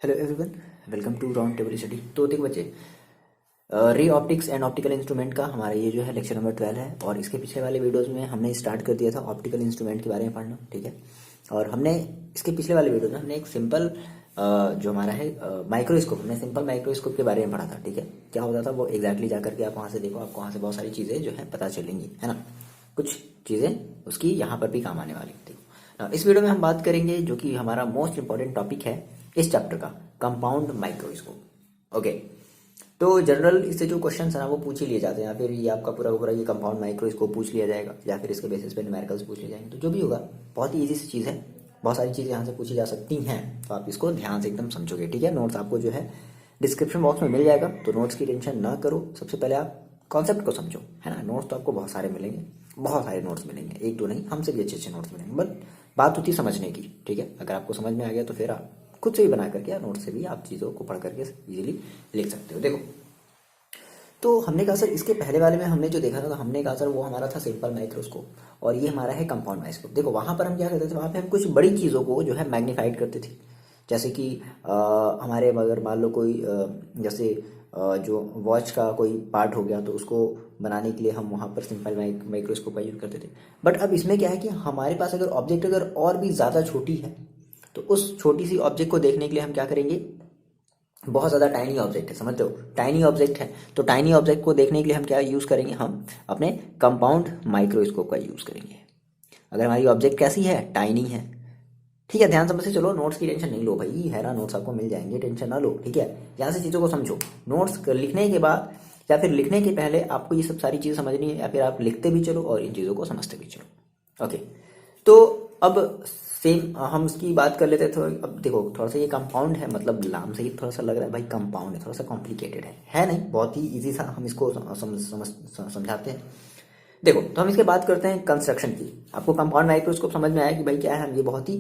Hello everyone, welcome to round table study. तो देखो बच्चे, ray optics and optical instrument का हमारा ये जो है लेक्चर नंबर 12 है। और इसके पिछले वाले वीडियोस में हमने स्टार्ट कर दिया था ऑप्टिकल इंस्ट्रूमेंट के बारे में पढ़ना, ठीक है। और हमने इसके पिछले वाले वीडियो में हमने एक सिंपल जो हमारा है माइक्रोस्कोप, हमने सिंपल माइक्रोस्कोप के बारे में पढ़ा था, ठीक है। क्या होता था वो एग्जैक्टली जा करके आप वहाँ से देखो, आपको वहाँ से बहुत सारी चीज़ें जो है पता चलेंगी, है ना। कुछ चीज़ें उसकी यहाँ पर भी काम आने वाली, देखो। इस वीडियो में हम बात करेंगे जो कि हमारा मोस्ट इंपॉर्टेंट टॉपिक है इस चैप्टर का, कंपाउंड माइक्रोस्कोप। ओके, तो जनरल इससे जो क्वेश्चन है ना वो पूछ ही लिए जाते हैं, या फिर ये आपका पूरा का पूरा ये कंपाउंड माइक्रोस्कोप पूछ लिया जाएगा, या फिर इसके बेसिस पे न्यूमेरिकल्स पूछ लिए जाएंगे। तो जो भी होगा बहुत ही ईजी सी चीज़ है, बहुत सारी चीज़ें यहाँ से पूछी जा सकती हैं, तो आप इसको ध्यान से एकदम समझोगे, ठीक है। नोट्स आपको जो है डिस्क्रिप्शन बॉक्स में मिल जाएगा, तो नोट्स की टेंशन ना करो। सबसे पहले आप कॉन्सेप्ट को समझो, है ना। नोट्स तो आपको बहुत सारे मिलेंगे, बहुत सारे नोट्स मिलेंगे, एक दो नहीं, हमसे भी अच्छे अच्छे नोट्स मिलेंगे। बट बात होती है समझने की, ठीक है। अगर आपको समझ में आ गया तो फिर आप खुद से ही बना करके या नोट से भी आप चीज़ों को पढ़ करके इजीली लिख सकते हो। देखो, तो हमने कहा सर इसके पहले वाले में हमने जो देखा था, तो हमने कहा सर वो हमारा था सिंपल माइक्रोस्कोप, और ये हमारा है कंपाउंड माइक्रोस्कोप। देखो वहाँ पर हम क्या करते थे, वहाँ पे हम कुछ बड़ी चीज़ों को जो है मैग्नीफाइड करते थे। जैसे कि हमारे अगर मान लो कोई जैसे जो वॉच का कोई पार्ट हो गया, तो उसको बनाने के लिए हम वहाँ पर सिंपल माइक्रोस्कोप का यूज़ करते थे। बट अब इसमें क्या है कि हमारे पास अगर ऑब्जेक्ट अगर और भी ज़्यादा छोटी है, तो उस छोटी सी ऑब्जेक्ट को देखने के लिए हम क्या करेंगे, बहुत ज़्यादा टाइनी ऑब्जेक्ट है, समझते हो, टाइनी ऑब्जेक्ट है, तो टाइनी ऑब्जेक्ट को देखने के लिए हम क्या यूज़ करेंगे, हम अपने कंपाउंड माइक्रोस्कोप का यूज़ करेंगे। अगर हमारी ऑब्जेक्ट कैसी है, टाइनी है, ठीक है। ध्यान समझ से चलो, नोट्स की टेंशन नहीं लो भाई, है ना, नोट्स आपको मिल जाएंगे, टेंशन ना लो, ठीक है। यहाँ से चीज़ों को समझो। नोट्स लिखने के बाद या फिर लिखने के पहले आपको ये सब सारी चीज़ें समझनी है, या फिर आप लिखते भी चलो और इन चीज़ों को समझते भी चलो। ओके, तो अब सेम हम इसकी बात कर लेते हैं। तो अब देखो, थोड़ा सा ये कंपाउंड है, मतलब नाम से ही थोड़ा सा लग रहा है भाई कंपाउंड है, थोड़ा सा कॉम्प्लिकेटेड है नहीं, बहुत ही इजी सा हम इसको समझाते हैं। देखो, तो हम इसके बात करते हैं कंस्ट्रक्शन की। आपको कंपाउंड माइक्रोस्कोप समझ में आया कि भाई क्या है, हम ये बहुत ही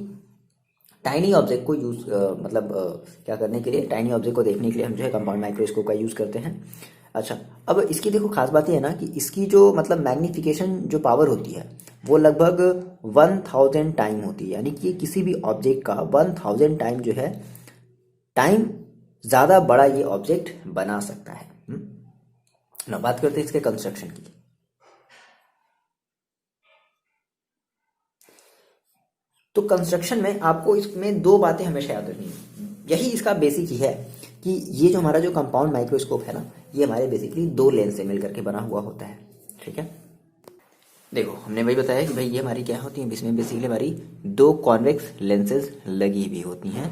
टाइनी ऑब्जेक्ट को यूज मतलब क्या करने के लिए, टाइनी ऑब्जेक्ट को देखने के लिए हम जो है कंपाउंड माइक्रोस्कोप का यूज करते हैं। अच्छा, अब इसकी देखो खास बात ये है ना कि इसकी जो मतलब मैग्निफिकेशन जो पावर होती है वो लगभग 1000 टाइम होती है, यानी कि किसी भी ऑब्जेक्ट का 1000 टाइम जो है टाइम ज़्यादा बड़ा ये ऑब्जेक्ट बना सकता है। ना बात करते हैं इसके कंस्ट्रक्शन की। तो कंस्ट्रक्शन में आपको इसमें दो बातें हमेशा याद रखनी है, यही इसका बेसिक ही है कि ये जो हमारा जो कंपाउंड माइक्रोस्कोप है ना, ये हमारे बेसिकली दो लेंस से मिल करके बना हुआ होता है, ठीक है। देखो, हमने वही बताया कि भाई ये हमारी क्या होती है, इसमें बेसिकली हमारी दो कॉन्वेक्स लेंसेज लगी हुई होती हैं,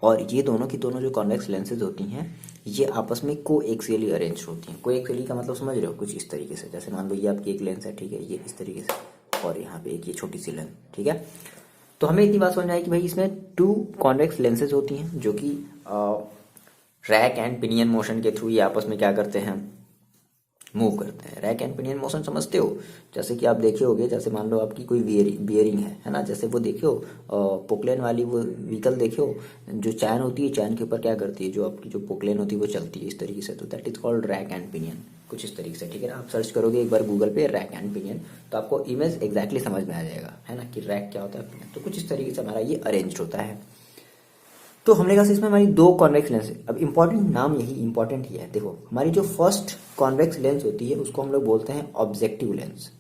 और ये दोनों की दोनों जो कॉन्वेक्स लेंसेज होती हैं ये आपस में को एक्सियली अरेंज होती हैं। को एक्सियली का मतलब समझ रहे हो, कुछ इस तरीके से, जैसे मान लो ये आपकी एक लेंस है, ठीक है, ये इस तरीके से, और यहाँ पे एक ये छोटी सी लेंस, ठीक है। तो हमें इतनी बात समझ में आई कि भाई इसमें टू कॉन्वेक्स लेंसेज होती हैं, जो कि रैक एंड पिनियन मोशन के थ्रू ये आपस में क्या करते हैं, मूव करते हैं। रैक एंड पिनियन मोशन समझते हो, जैसे कि आप देखे होगे, जैसे मान लो आपकी कोई बियरिंग है ना, जैसे वो देखे हो पोकलेन वाली वो व्हीकल देखे हो, जो चैन होती है, चैन के ऊपर क्या करती है, जो आपकी जो पोकलेन होती है वो चलती है इस तरीके से, तो that is called rack and pinion, कुछ इस तरीके से, ठीक है ना। आप सर्च करोगे एक बार गूगल पे रैक एंड पिनियन, तो आपको इमेज एग्जैक्टली समझ में आ जाएगा, है ना, कि रैक क्या होता है, पिनियन। तो कुछ इस तरीके से हमारा ये अरेंज होता है। तो हमने कहा इसमें हमारी दो कॉन्वेक्स लेंस है। अब इंपॉर्टेंट नाम यही इंपॉर्टेंट ही है। देखो, हमारी जो फर्स्ट कॉन्वेक्स लेंस होती है उसको हम लोग बोलते हैं ऑब्जेक्टिव लेंस,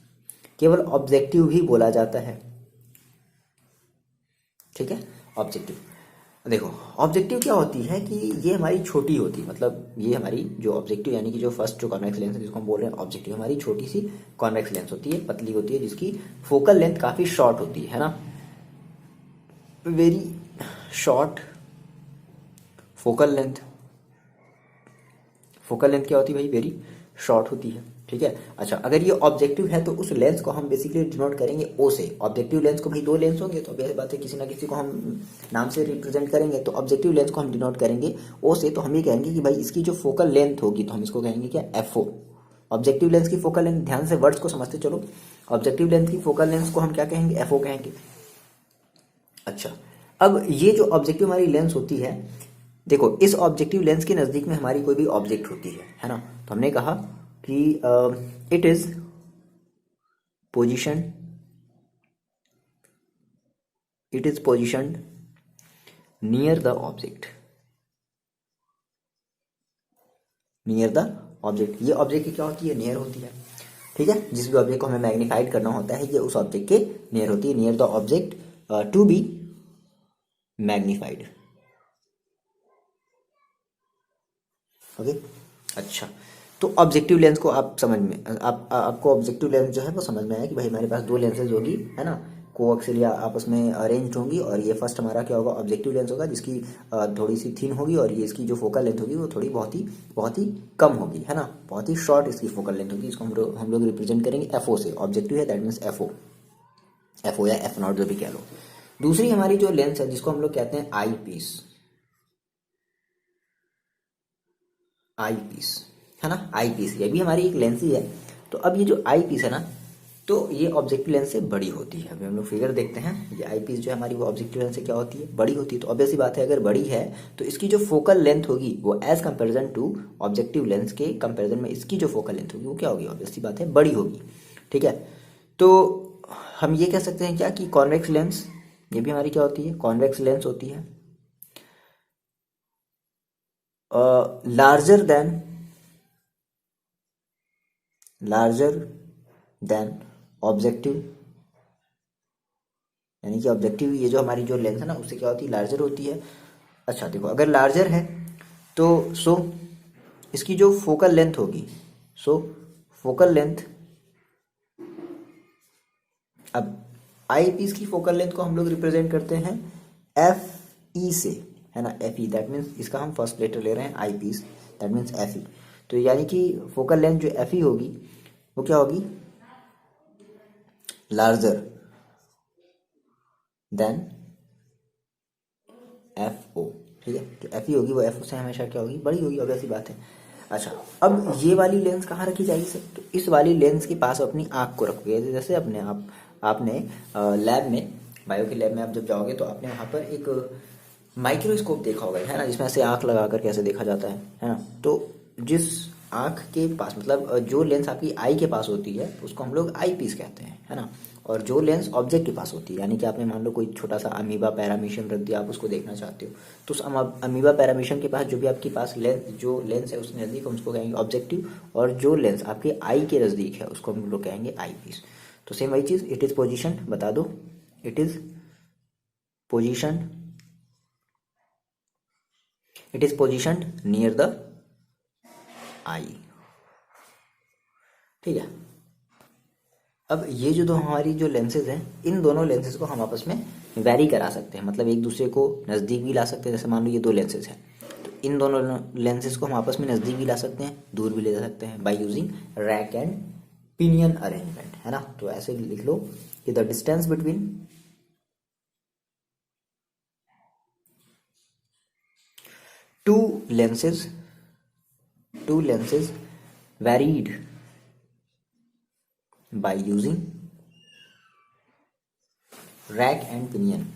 केवल ऑब्जेक्टिव ही बोला जाता है, ठीक है, ऑब्जेक्टिव। देखो, ऑब्जेक्टिव क्या होती है कि ये हमारी छोटी होती है, मतलब ये हमारी जो ऑब्जेक्टिव यानी कि जो फर्स्ट जो कॉन्वेक्स लेंस है जिसको हम बोल रहे हैं ऑब्जेक्टिव, हमारी छोटी सी कॉन्वेक्स लेंस होती है, पतली होती है, जिसकी फोकल लेंथ काफी शॉर्ट होती है ना, very short focal length. Focal length क्या होती है भाई, वेरी शॉर्ट होती है, ठीक है। अच्छा, अगर ये ऑब्जेक्टिव है तो उस लेंस को हम बेसिकली डिनोट करेंगे ओ से। ऑब्जेक्टिव लेंस को भाई दो लेंस होंगे, तो अब बात है किसी ना किसी को हम नाम से रिप्रेजेंट करेंगे, तो ऑब्जेक्टिव लेंस को हम डिनोट करेंगे ओ से। तो हम ये कहेंगे कि भाई इसकी जो फोकल लेंथ होगी, तो हम इसको कहेंगे क्या, एफ ओ। ऑब्जेक्टिव लेंस की फोकल लेंथ, ध्यान से वर्ड्स को समझते चलो, ऑब्जेक्टिव लेंस की फोकल लेंस को हम क्या कहेंगे, एफ ओ कहेंगे। अच्छा, अब ये जो ऑब्जेक्टिव हमारी लेंस होती है, देखो इस ऑब्जेक्टिव लेंस के नजदीक में हमारी कोई भी ऑब्जेक्ट होती है ना, तो हमने कहा कि it is position it is positioned near the object, near the object. ये ऑब्जेक्ट की क्या होती है, नियर होती है, ठीक है। जिस भी ऑब्जेक्ट को हमें मैग्नीफाइड करना होता है ये उस ऑब्जेक्ट के नियर होती है, near the object to be magnified. Okay, अच्छा। तो ऑब्जेक्टिव लेंस को आप समझ में आपको ऑब्जेक्टिव लेंस जो है वो समझ में आया कि भाई हमारे पास दो लेंसेज होगी, है ना, कोएक्सियल या आपस में अरेंज्ड होंगी, और ये फर्स्ट हमारा क्या होगा, ऑब्जेक्टिव लेंस होगा, जिसकी थोड़ी सी थिन होगी, और ये इसकी जो फोकल लेंथ होगी वो थोड़ी बहुत ही कम होगी, है ना, बहुत ही शॉर्ट इसकी फोकल लेंथ होगी। इसको हम लोग रिप्रेजेंट करेंगे एफओ से। ऑब्जेक्टिव है दैट मीन्स एफओ या एफ नॉट जो भी कह लो। दूसरी हमारी जो लेंस है जिसको हम लोग कहते हैं आई पीस, आई पीस, है ना, आई पीस, ये भी हमारी एक लेंस ही है। तो अब ये जो आई पीस है ना, तो ये ऑब्जेक्टिव लेंस से बड़ी होती है। अभी हम लोग फिगर देखते हैं, ये आई पीस जो है हमारी वो ऑब्जेक्टिव लेंस से क्या होती है, बड़ी होती है। तो ऑब्वियस सी बात है अगर बड़ी है तो इसकी जो फोकल लेंथ होगी वो as comparison to objective lens के कंपेरिजन में इसकी जो फोकल लेंथ होगी वो क्या होगी, ऑब्वियस सी बात है बड़ी होगी, ठीक है। तो हम ये कह सकते हैं क्या कि कॉन्वेक्स लेंस, ये भी हमारी क्या होती है, कॉन्वेक्स लेंस होती है, लार्जर देन ऑब्जेक्टिव, यानी कि ऑब्जेक्टिव ये जो हमारी जो लेंस है ना उससे क्या होती है, लार्जर होती है। अच्छा देखो, अगर लार्जर है तो इसकी जो फोकल लेंथ होगी, फोकल लेंथ, अब आई पीस की फोकल लेंथ को हम लोग रिप्रेजेंट करते हैं एफ ई से, है ना, एफ ई, दैट मीन्स इसका हम फर्स्ट लेटर ले रहे हैं eyepiece, that means F ई। तो यानी कि फोकल लेंथ जो एफ ई होगी वो क्या होगी, लार्जर देन एफ ओ, ठीक है। जो एफ ई होगी वो एफ ओ से हमेशा क्या होगी, बड़ी होगी, ऑब्वियस सी बात है। अच्छा, अब ये वाली लेंस कहाँ रखी जाएगी सर, तो इस वाली लेंस के पास अपनी आँख को रखोगे। जैसे आपने लैब में, बायो की लैब में आप जब जाओगे तो आपने वहाँ पर एक माइक्रोस्कोप देखा होगा, है ना, जिसमें से आँख लगाकर कैसे देखा जाता है ना। तो जिस आँख के पास, मतलब जो लेंस आपकी आई के पास होती है उसको हम लोग आई पीस कहते हैं, है ना। और जो लेंस ऑब्जेक्ट के पास होती है, यानी कि आपने मान लो कोई छोटा सा अमीबा पैरामीशियम रख दिया, आप उसको देखना चाहते हो, तो उस अमीबा पैरामीशियम के पास जो भी आपके पास जो लेंस है उसके नज़दीक हम उसको कहेंगे ऑब्जेक्टिव, और जो लेंस आपके आई के नज़दीक है उसको हम लोग कहेंगे आई पीस। तो सेम वही चीज़, इट इज़ पोजिशन, बता दो, it is position, it is positioned near the eye, ठीक है। अब ये जो दो हमारी जो लेंसेज हैं, इन दोनों लेंसेज को हम आपस में वैरी करा सकते हैं, मतलब एक दूसरे को नज़दीक भी ला सकते हैं। जैसे मान लो ये दो लेंसेज हैं, तो इन दोनों लेंसेज को हम आपस में नज़दीक भी ला सकते हैं, दूर भी ले जा सकते हैं, by using rack and pinion arrangement, है ना। तो ऐसे लिख लो कि the distance between two lenses varied by using rack and pinion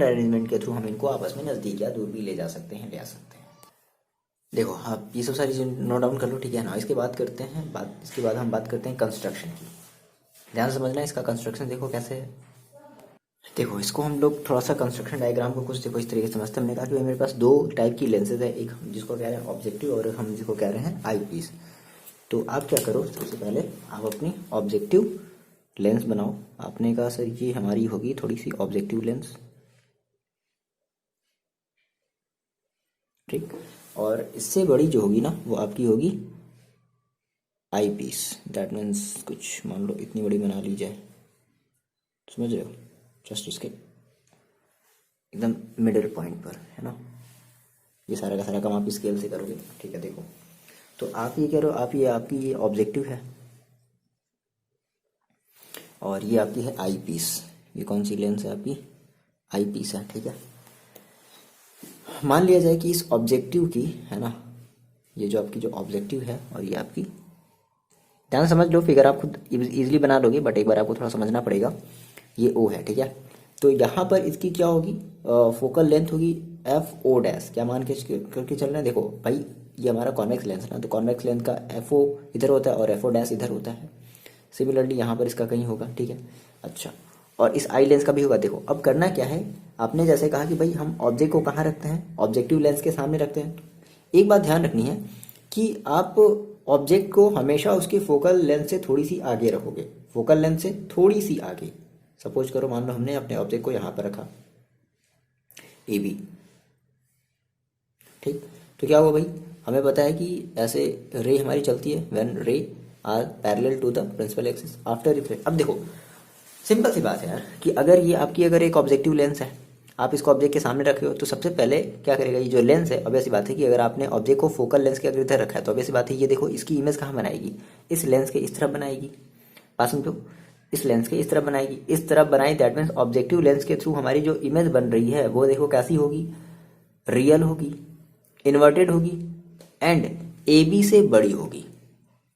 arrangement के थ्रू हम इनको आपस में नज़दीक या दूर भी ले जा सकते हैं, ले आ सकते हैं। देखो, आप ये सब सारी चीज़ नोट डाउन कर लो, ठीक है ना। इसके बाद हम बात करते हैं कंस्ट्रक्शन की। ध्यान से समझना इसका कंस्ट्रक्शन, देखो कैसे है। देखो, इसको हम लोग थोड़ा सा कंस्ट्रक्शन डायग्राम को कुछ देखो इस तरीके से समझते हैं। हमने कहा कि मेरे पास दो टाइप की लेंसेज है, एक जिसको कह रहे हैं ऑब्जेक्टिव और हम जिसको कह रहे हैं आई पीस। तो आप क्या करो, सबसे पहले आप अपनी ऑब्जेक्टिव लेंस बनाओ। आपने कहा सर ये हमारी होगी थोड़ी सी ऑब्जेक्टिव लेंस, ठीक, और इससे बड़ी जो होगी ना वो आपकी होगी आई पीस, दैट मीन्स कुछ मान लो इतनी बड़ी बना ली जाए, समझ रहे हो, जस्ट इसके एकदम मिडिल पॉइंट पर, है ना। ये सारा का सारा काम आप स्केल से करोगे, ठीक है। देखो, तो आप ये कह रहे हो, आपकी ये ऑब्जेक्टिव है और ये आपकी है आई पीस। ये कौन सी लेंस है आपकी, आई पीस है, ठीक है। मान लिया जाए कि इस ऑब्जेक्टिव की, है ना, ये जो आपकी जो ऑब्जेक्टिव है और ये आपकी, ध्यान समझ लो, फिगर आप खुद इजीली बना लोगे बट एक बार आपको थोड़ा समझना पड़ेगा। ये ओ है, ठीक है। तो यहाँ पर इसकी क्या होगी, फोकल लेंथ होगी एफ ओ डैश, क्या मान के करके चल रहे हैं। देखो भाई, ये हमारा कॉन्वेक्स लेंस है ना, तो कॉन्वेक्स लेंस का एफ ओ इधर होता है और एफ ओ डैश इधर होता है। सिमिलरली यहाँ पर इसका कहीं होगा, ठीक है। अच्छा, और इस आई लेंस का भी होगा। देखो अब करना क्या है, आपने जैसे कहा कि भाई हम ऑब्जेक्ट को कहाँ रखते हैं, ऑब्जेक्टिव लेंस के सामने रखते हैं। एक बात ध्यान रखनी है कि आप ऑब्जेक्ट को हमेशा उसके फोकल लेंथ से थोड़ी सी आगे रखोगे, फोकल लेंथ से थोड़ी सी आगे। सपोज करो मान लो हमने अपने ऑब्जेक्ट को यहाँ पर रखा ए बी, ठीक, तो क्या हुआ भाई, हमें पता है कि ऐसे रे हमारी चलती है when ray are parallel to the principal axis after reflect. अब देखो सिंपल सी बात है यार कि अगर ये आपकी अगर एक ऑब्जेक्टिव लेंस है, आप इसको ऑब्जेक्ट के सामने रखे हो, तो सबसे पहले क्या करेगा, ये जो लेंस है, ऑब्वियस सी बात है कि अगर आपने ऑब्जेक्ट को फोकल लेंस के अगर इधर रखा है तो ऑब्वियस सी बात है ये देखो इसकी इमेज कहाँ बनाएगी, इस लेंस के इस तरफ बनाएगी। बात समझो, इस लेंस के इस तरफ बनाएगी, इस तरफ बनाई, दैट मीन्स ऑब्जेक्टिव लेंस के थ्रू हमारी जो इमेज बन रही है वो देखो कैसी होगी, रियल होगी, इन्वर्टेड होगी एंड ए बी से बड़ी होगी।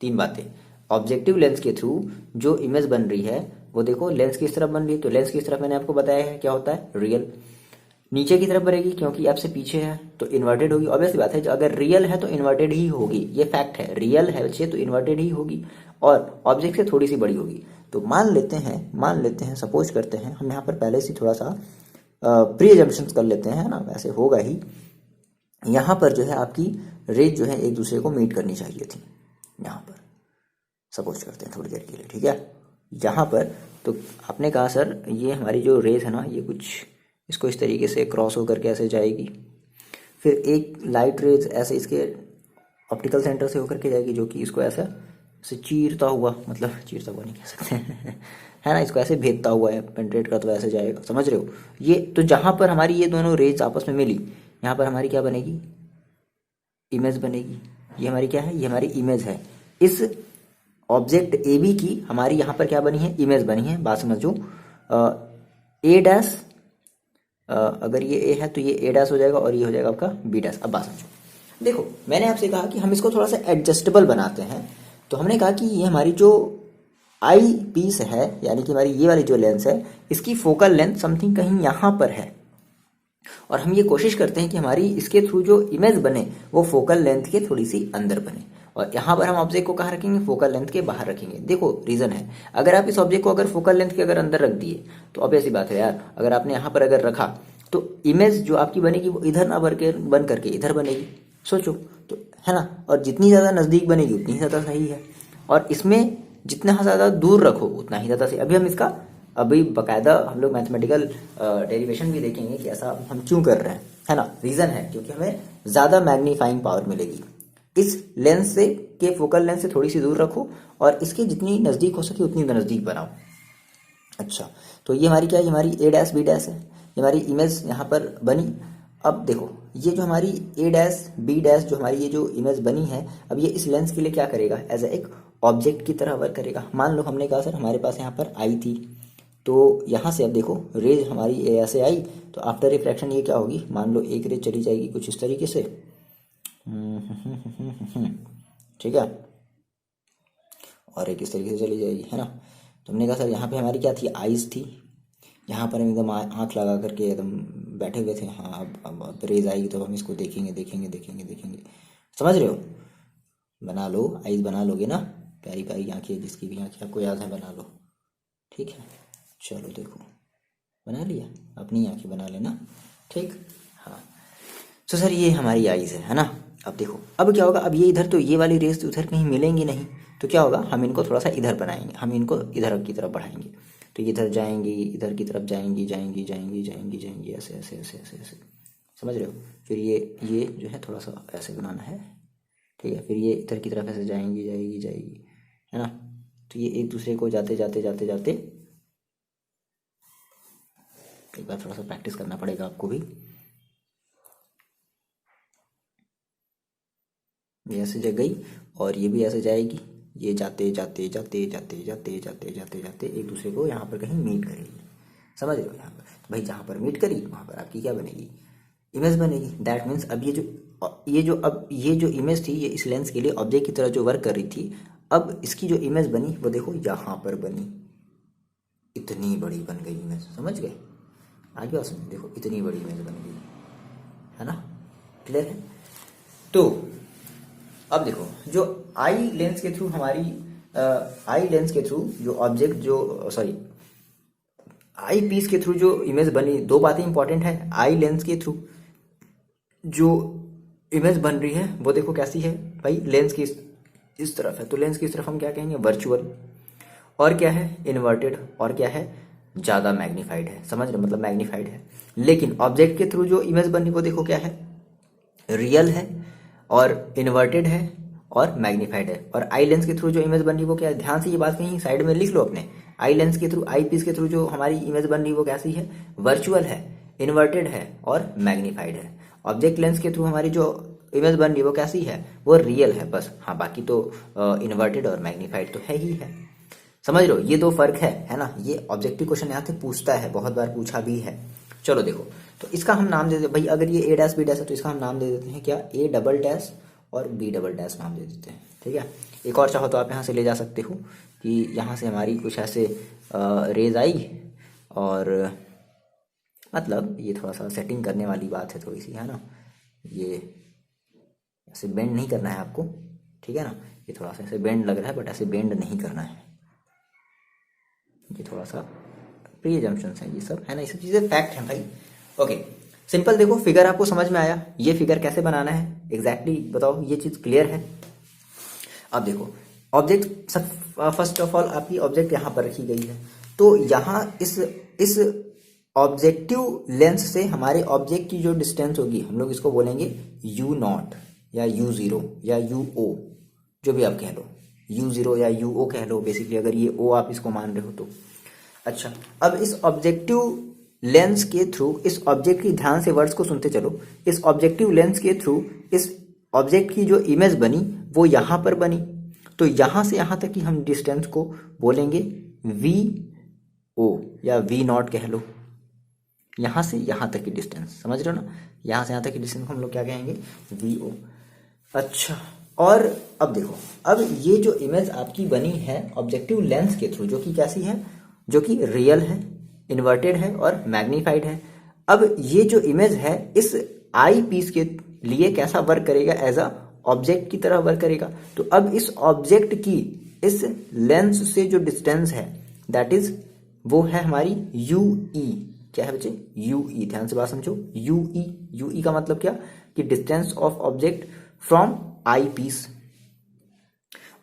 तीन बातें, ऑब्जेक्टिव लेंस के थ्रू जो इमेज बन रही है वो देखो लेंस किस तरफ बन रही है, तो लेंस किस तरफ मैंने आपको बताया है क्या होता है, रियल। नीचे की तरफ बनेगी क्योंकि आपसे पीछे है तो इन्वर्टेड होगी। ऑब्वियस बात है, जो अगर रियल है तो इन्वर्टेड ही होगी, ये फैक्ट है, रियल है बच्चे तो इन्वर्टेड ही होगी और ऑब्जेक्ट से थोड़ी सी बड़ी होगी। तो मान लेते हैं सपोज करते हैं, हम यहाँ पर पहले से थोड़ा सा प्री एजम्पशंस कर लेते हैं ना, वैसे होगा ही। यहाँ पर जो है आपकी रेज जो है एक दूसरे को मीट करनी चाहिए थी, यहाँ पर सपोज करते हैं थोड़ी देर के लिए, ठीक है। यहाँ पर तो आपने कहा सर ये हमारी जो रेज है ना ये कुछ इसको इस तरीके से क्रॉस होकर के ऐसे जाएगी, फिर एक लाइट रेज ऐसे इसके ऑप्टिकल सेंटर से होकर के जाएगी जो कि इसको ऐसा से चीरता हुआ, मतलब चीरता हुआ नहीं कह सकते है ना, इसको ऐसे भेदता हुआ है पेंट्रेट करता हुआ ऐसे जाएगा, समझ रहे हो ये। तो जहाँ पर हमारी ये दोनों रेज आपस में मिली, यहाँ पर हमारी क्या बनेगी, इमेज बनेगी। ये हमारी क्या है, ये हमारी इमेज है। इस ऑब्जेक्ट ए बी की हमारी यहाँ पर क्या बनी है, इमेज बनी है। बात समझो, ए डैश, अगर ये ए है तो ये ए डैश हो जाएगा और ये हो जाएगा आपका बी डैश। अब बात समझो, देखो मैंने आपसे कहा कि हम इसको थोड़ा सा एडजस्टेबल बनाते हैं, तो हमने कहा कि ये हमारी जो आई पीस है, यानी कि हमारी ये वाली जो लेंस है, इसकी फोकल लेंथ समथिंग कहीं यहाँ पर है और हम ये कोशिश करते हैं कि हमारी इसके थ्रू जो इमेज बने वो फोकल लेंथ के थोड़ी सी अंदर बने, और यहाँ पर हम ऑब्जेक्ट को कहाँ रखेंगे, फोकल लेंथ के बाहर रखेंगे। देखो रीजन है, अगर आप इस ऑब्जेक्ट को अगर फोकल लेंथ के अगर अंदर रख दिए तो ऑब्वियस सी बात है यार, अगर आपने यहाँ पर अगर रखा तो इमेज जो आपकी बनेगी वो इधर ना बन करके इधर बनेगी, सोचो तो, है ना। और जितनी ज़्यादा नज़दीक बनेगी उतनी ही ज़्यादा सही है, और इसमें जितना ज़्यादा दूर रखो उतना ही ज़्यादा सही। अभी बाकायदा हम लोग मैथमेटिकल डेरिवेशन भी देखेंगे कि ऐसा हम क्यों कर रहे हैं, है ना। रीज़न है क्योंकि हमें ज़्यादा मैग्नीफाइंग पावर मिलेगी। इस लेंस से के फोकल लेंथ से थोड़ी सी दूर रखो और इसके जितनी नज़दीक हो सके उतनी नज़दीक बनाओ। अच्छा, तो ये हमारी क्या है, ये हमारी ए डैश बी डैश है, ये हमारी इमेज यहाँ पर बनी। अब देखो ये जो हमारी ए डैश बी डैश जो हमारी ये जो इमेज बनी है, अब ये इस लेंस के लिए क्या करेगा, एज ए एक ऑब्जेक्ट की तरह वर्क करेगा। मान लो हमने कहा सर हमारे पास यहाँ पर आई थी, तो यहाँ से अब देखो रेज हमारी ऐसे आई, तो आफ्टर रिफ्रैक्शन ये क्या होगी, मान लो एक रेज चली जाएगी कुछ इस तरीके से, ठीक है, और एक इस तरीके से चली जाएगी, है ना। तो हमने कहा सर यहाँ पे हमारी क्या थी, आईज थी, यहाँ पर हम एकदम आँख लगा करके एकदम बैठे हुए थे। हाँ अब रेज आएगी तो हम इसको देखेंगे देखेंगे देखेंगे देखेंगे, समझ रहे हो। बना लो, आईज बना लोगे ना, प्यारी प्यारी आँखें, जिसकी भी आँखें आपको याद है बना लो, ठीक है। चलो देखो बना लिया, अपनी आँखें बना लेना, ठीक। हाँ तो सर ये हमारी आईज है ना। अब देखो अब क्या होगा, अब ये इधर, तो ये वाली रेस तो उधर कहीं मिलेंगी नहीं, तो क्या होगा, हम इनको थोड़ा सा इधर बनाएंगे, हम इनको इधर की तरफ बढ़ाएंगे, तो ये इधर जाएंगी, इधर की तरफ जाएंगी जाएंगी जाएंगी जाएंगी जाएंगी, ऐसे ऐसे ऐसे ऐसे ऐसे, समझ रहे हो। फिर ये जो है थोड़ा सा ऐसे बनाना है, ठीक है। फिर ये इधर की तरफ ऐसे जाएंगी जाएगी जाएगी, है ना। तो ये एक दूसरे को जाते जाते जाते जाते, एक बार थोड़ा सा प्रैक्टिस करना पड़ेगा आपको भी। ये ऐसे जग गई और ये भी ऐसे जाएगी, ये जाते जाते जाते जाते जाते जाते जाते जाते एक दूसरे को यहाँ पर कहीं मीट करेगी, समझ रहे हो। यहाँ पर तो भाई जहाँ पर मीट करी वहाँ पर आपकी क्या बनेगी, इमेज बनेगी। दैट मीन्स अब ये जो इमेज थी ये इस लेंस के लिए ऑब्जेक्ट की तरह जो वर्क कर रही थी, अब इसकी जो इमेज बनी वो देखो यहाँ पर बनी, इतनी बड़ी बन गई इमेज, समझ गए। आगे बात समझ, देखो इतनी बड़ी इमेज बन गई, है ना, क्लियर है। तो अब देखो जो आई लेंस के थ्रू हमारी आई लेंस के थ्रू जो ऑब्जेक्ट जो सॉरी आई पीस के थ्रू जो इमेज बनी, दो बातें इंपॉर्टेंट है। आई लेंस के थ्रू जो इमेज बन रही है वो देखो कैसी है भाई, लेंस की इस तरफ है, तो लेंस की इस तरफ हम क्या कहेंगे, वर्चुअल। और क्या है, इन्वर्टेड। और क्या है, ज़्यादा मैग्नीफाइड है। समझ रहे, मतलब मैग्नीफाइड है। लेकिन ऑब्जेक्ट के थ्रू जो इमेज बनी वो देखो क्या है, रियल है और इन्वर्टेड है और मैग्नीफाइड है। और आई लेंस के थ्रू जो इमेज बन रही वो क्या है, ध्यान से ये बात कहीं साइड में लिख लो अपने। आई लेंस के थ्रू, आई पीस के थ्रू जो हमारी इमेज बन रही वो कैसी है, वर्चुअल है, इन्वर्टेड है और मैग्नीफाइड है। ऑब्जेक्ट लेंस के थ्रू हमारी जो इमेज बन रही वो कैसी है, वो रियल है बस। हाँ, बाकी तो इन्वर्टेड और मैग्नीफाइड तो है ही है। समझ लो, ये दो फर्क है ना। ये ऑब्जेक्टिव क्वेश्चन यहाँ से पूछता है, बहुत बार पूछा भी है। चलो देखो, तो इसका हम नाम दे देते भाई, अगर ये ए डैश बी डैश है तो इसका हम नाम दे देते हैं क्या, ए डबल डैश और बी डबल डैश नाम दे देते हैं। ठीक है, एक और चाहो तो आप यहाँ से ले जा सकते हो कि यहाँ से हमारी कुछ ऐसे रेज आई, और मतलब ये थोड़ा सा सेटिंग करने वाली बात है थोड़ी सी, है ना। ये ऐसे बेंड नहीं करना है आपको, ठीक है ना। ये थोड़ा सा ऐसे बेंड लग रहा है बट ऐसे बेंड नहीं करना है। ये थोड़ा सा प्री जम्पशंस हैं ये सब, है ना, ये सब चीज़ें फैक्ट हैं भाई। Okay, simple. देखो फिगर आपको समझ में आया, ये फिगर कैसे बनाना है एग्जैक्टली बताओ, ये चीज़ क्लियर है। अब देखो ऑब्जेक्ट, फर्स्ट ऑफ ऑल आपकी ऑब्जेक्ट यहाँ पर रखी गई है, तो यहाँ इस ऑब्जेक्टिव लेंस से हमारे ऑब्जेक्ट की जो डिस्टेंस होगी हम लोग इसको बोलेंगे यू नॉट या यू जीरो या यू ओ, जो भी आप कह लो, यू जीरो या यू ओ कह लो बेसिकली, अगर ये ओ आप इसको मान रहे हो तो। अच्छा, अब इस ऑब्जेक्टिव लेंस के थ्रू, इस ऑब्जेक्ट की, ध्यान से वर्ड्स को सुनते चलो, इस ऑब्जेक्टिव लेंस के थ्रू इस ऑब्जेक्ट की जो इमेज बनी वो यहाँ पर बनी, तो यहाँ से यहाँ तक की हम डिस्टेंस को बोलेंगे वी ओ या वी नॉट कह लो। यहाँ से यहाँ तक की डिस्टेंस, समझ रहे हो ना, यहाँ से यहाँ तक की डिस्टेंस को हम लोग क्या कहेंगे, वी ओ। अच्छा, और अब देखो, अब ये जो इमेज आपकी बनी है ऑब्जेक्टिव लेंस के थ्रू, जो कि कैसी है, जो कि रियल है, इन्वर्टेड है और मैग्नीफाइड है। अब ये जो इमेज है इस आई पीस के लिए कैसा वर्क करेगा, एज अ ऑब्जेक्ट की तरह वर्क करेगा। तो अब इस ऑब्जेक्ट की इस लेंस से जो डिस्टेंस है दैट इज, वो है हमारी यू ई। क्या है बच्चे, यू ई। ध्यान से बात समझो, यू ई। यू ई का मतलब क्या, कि distance of object from eyepiece.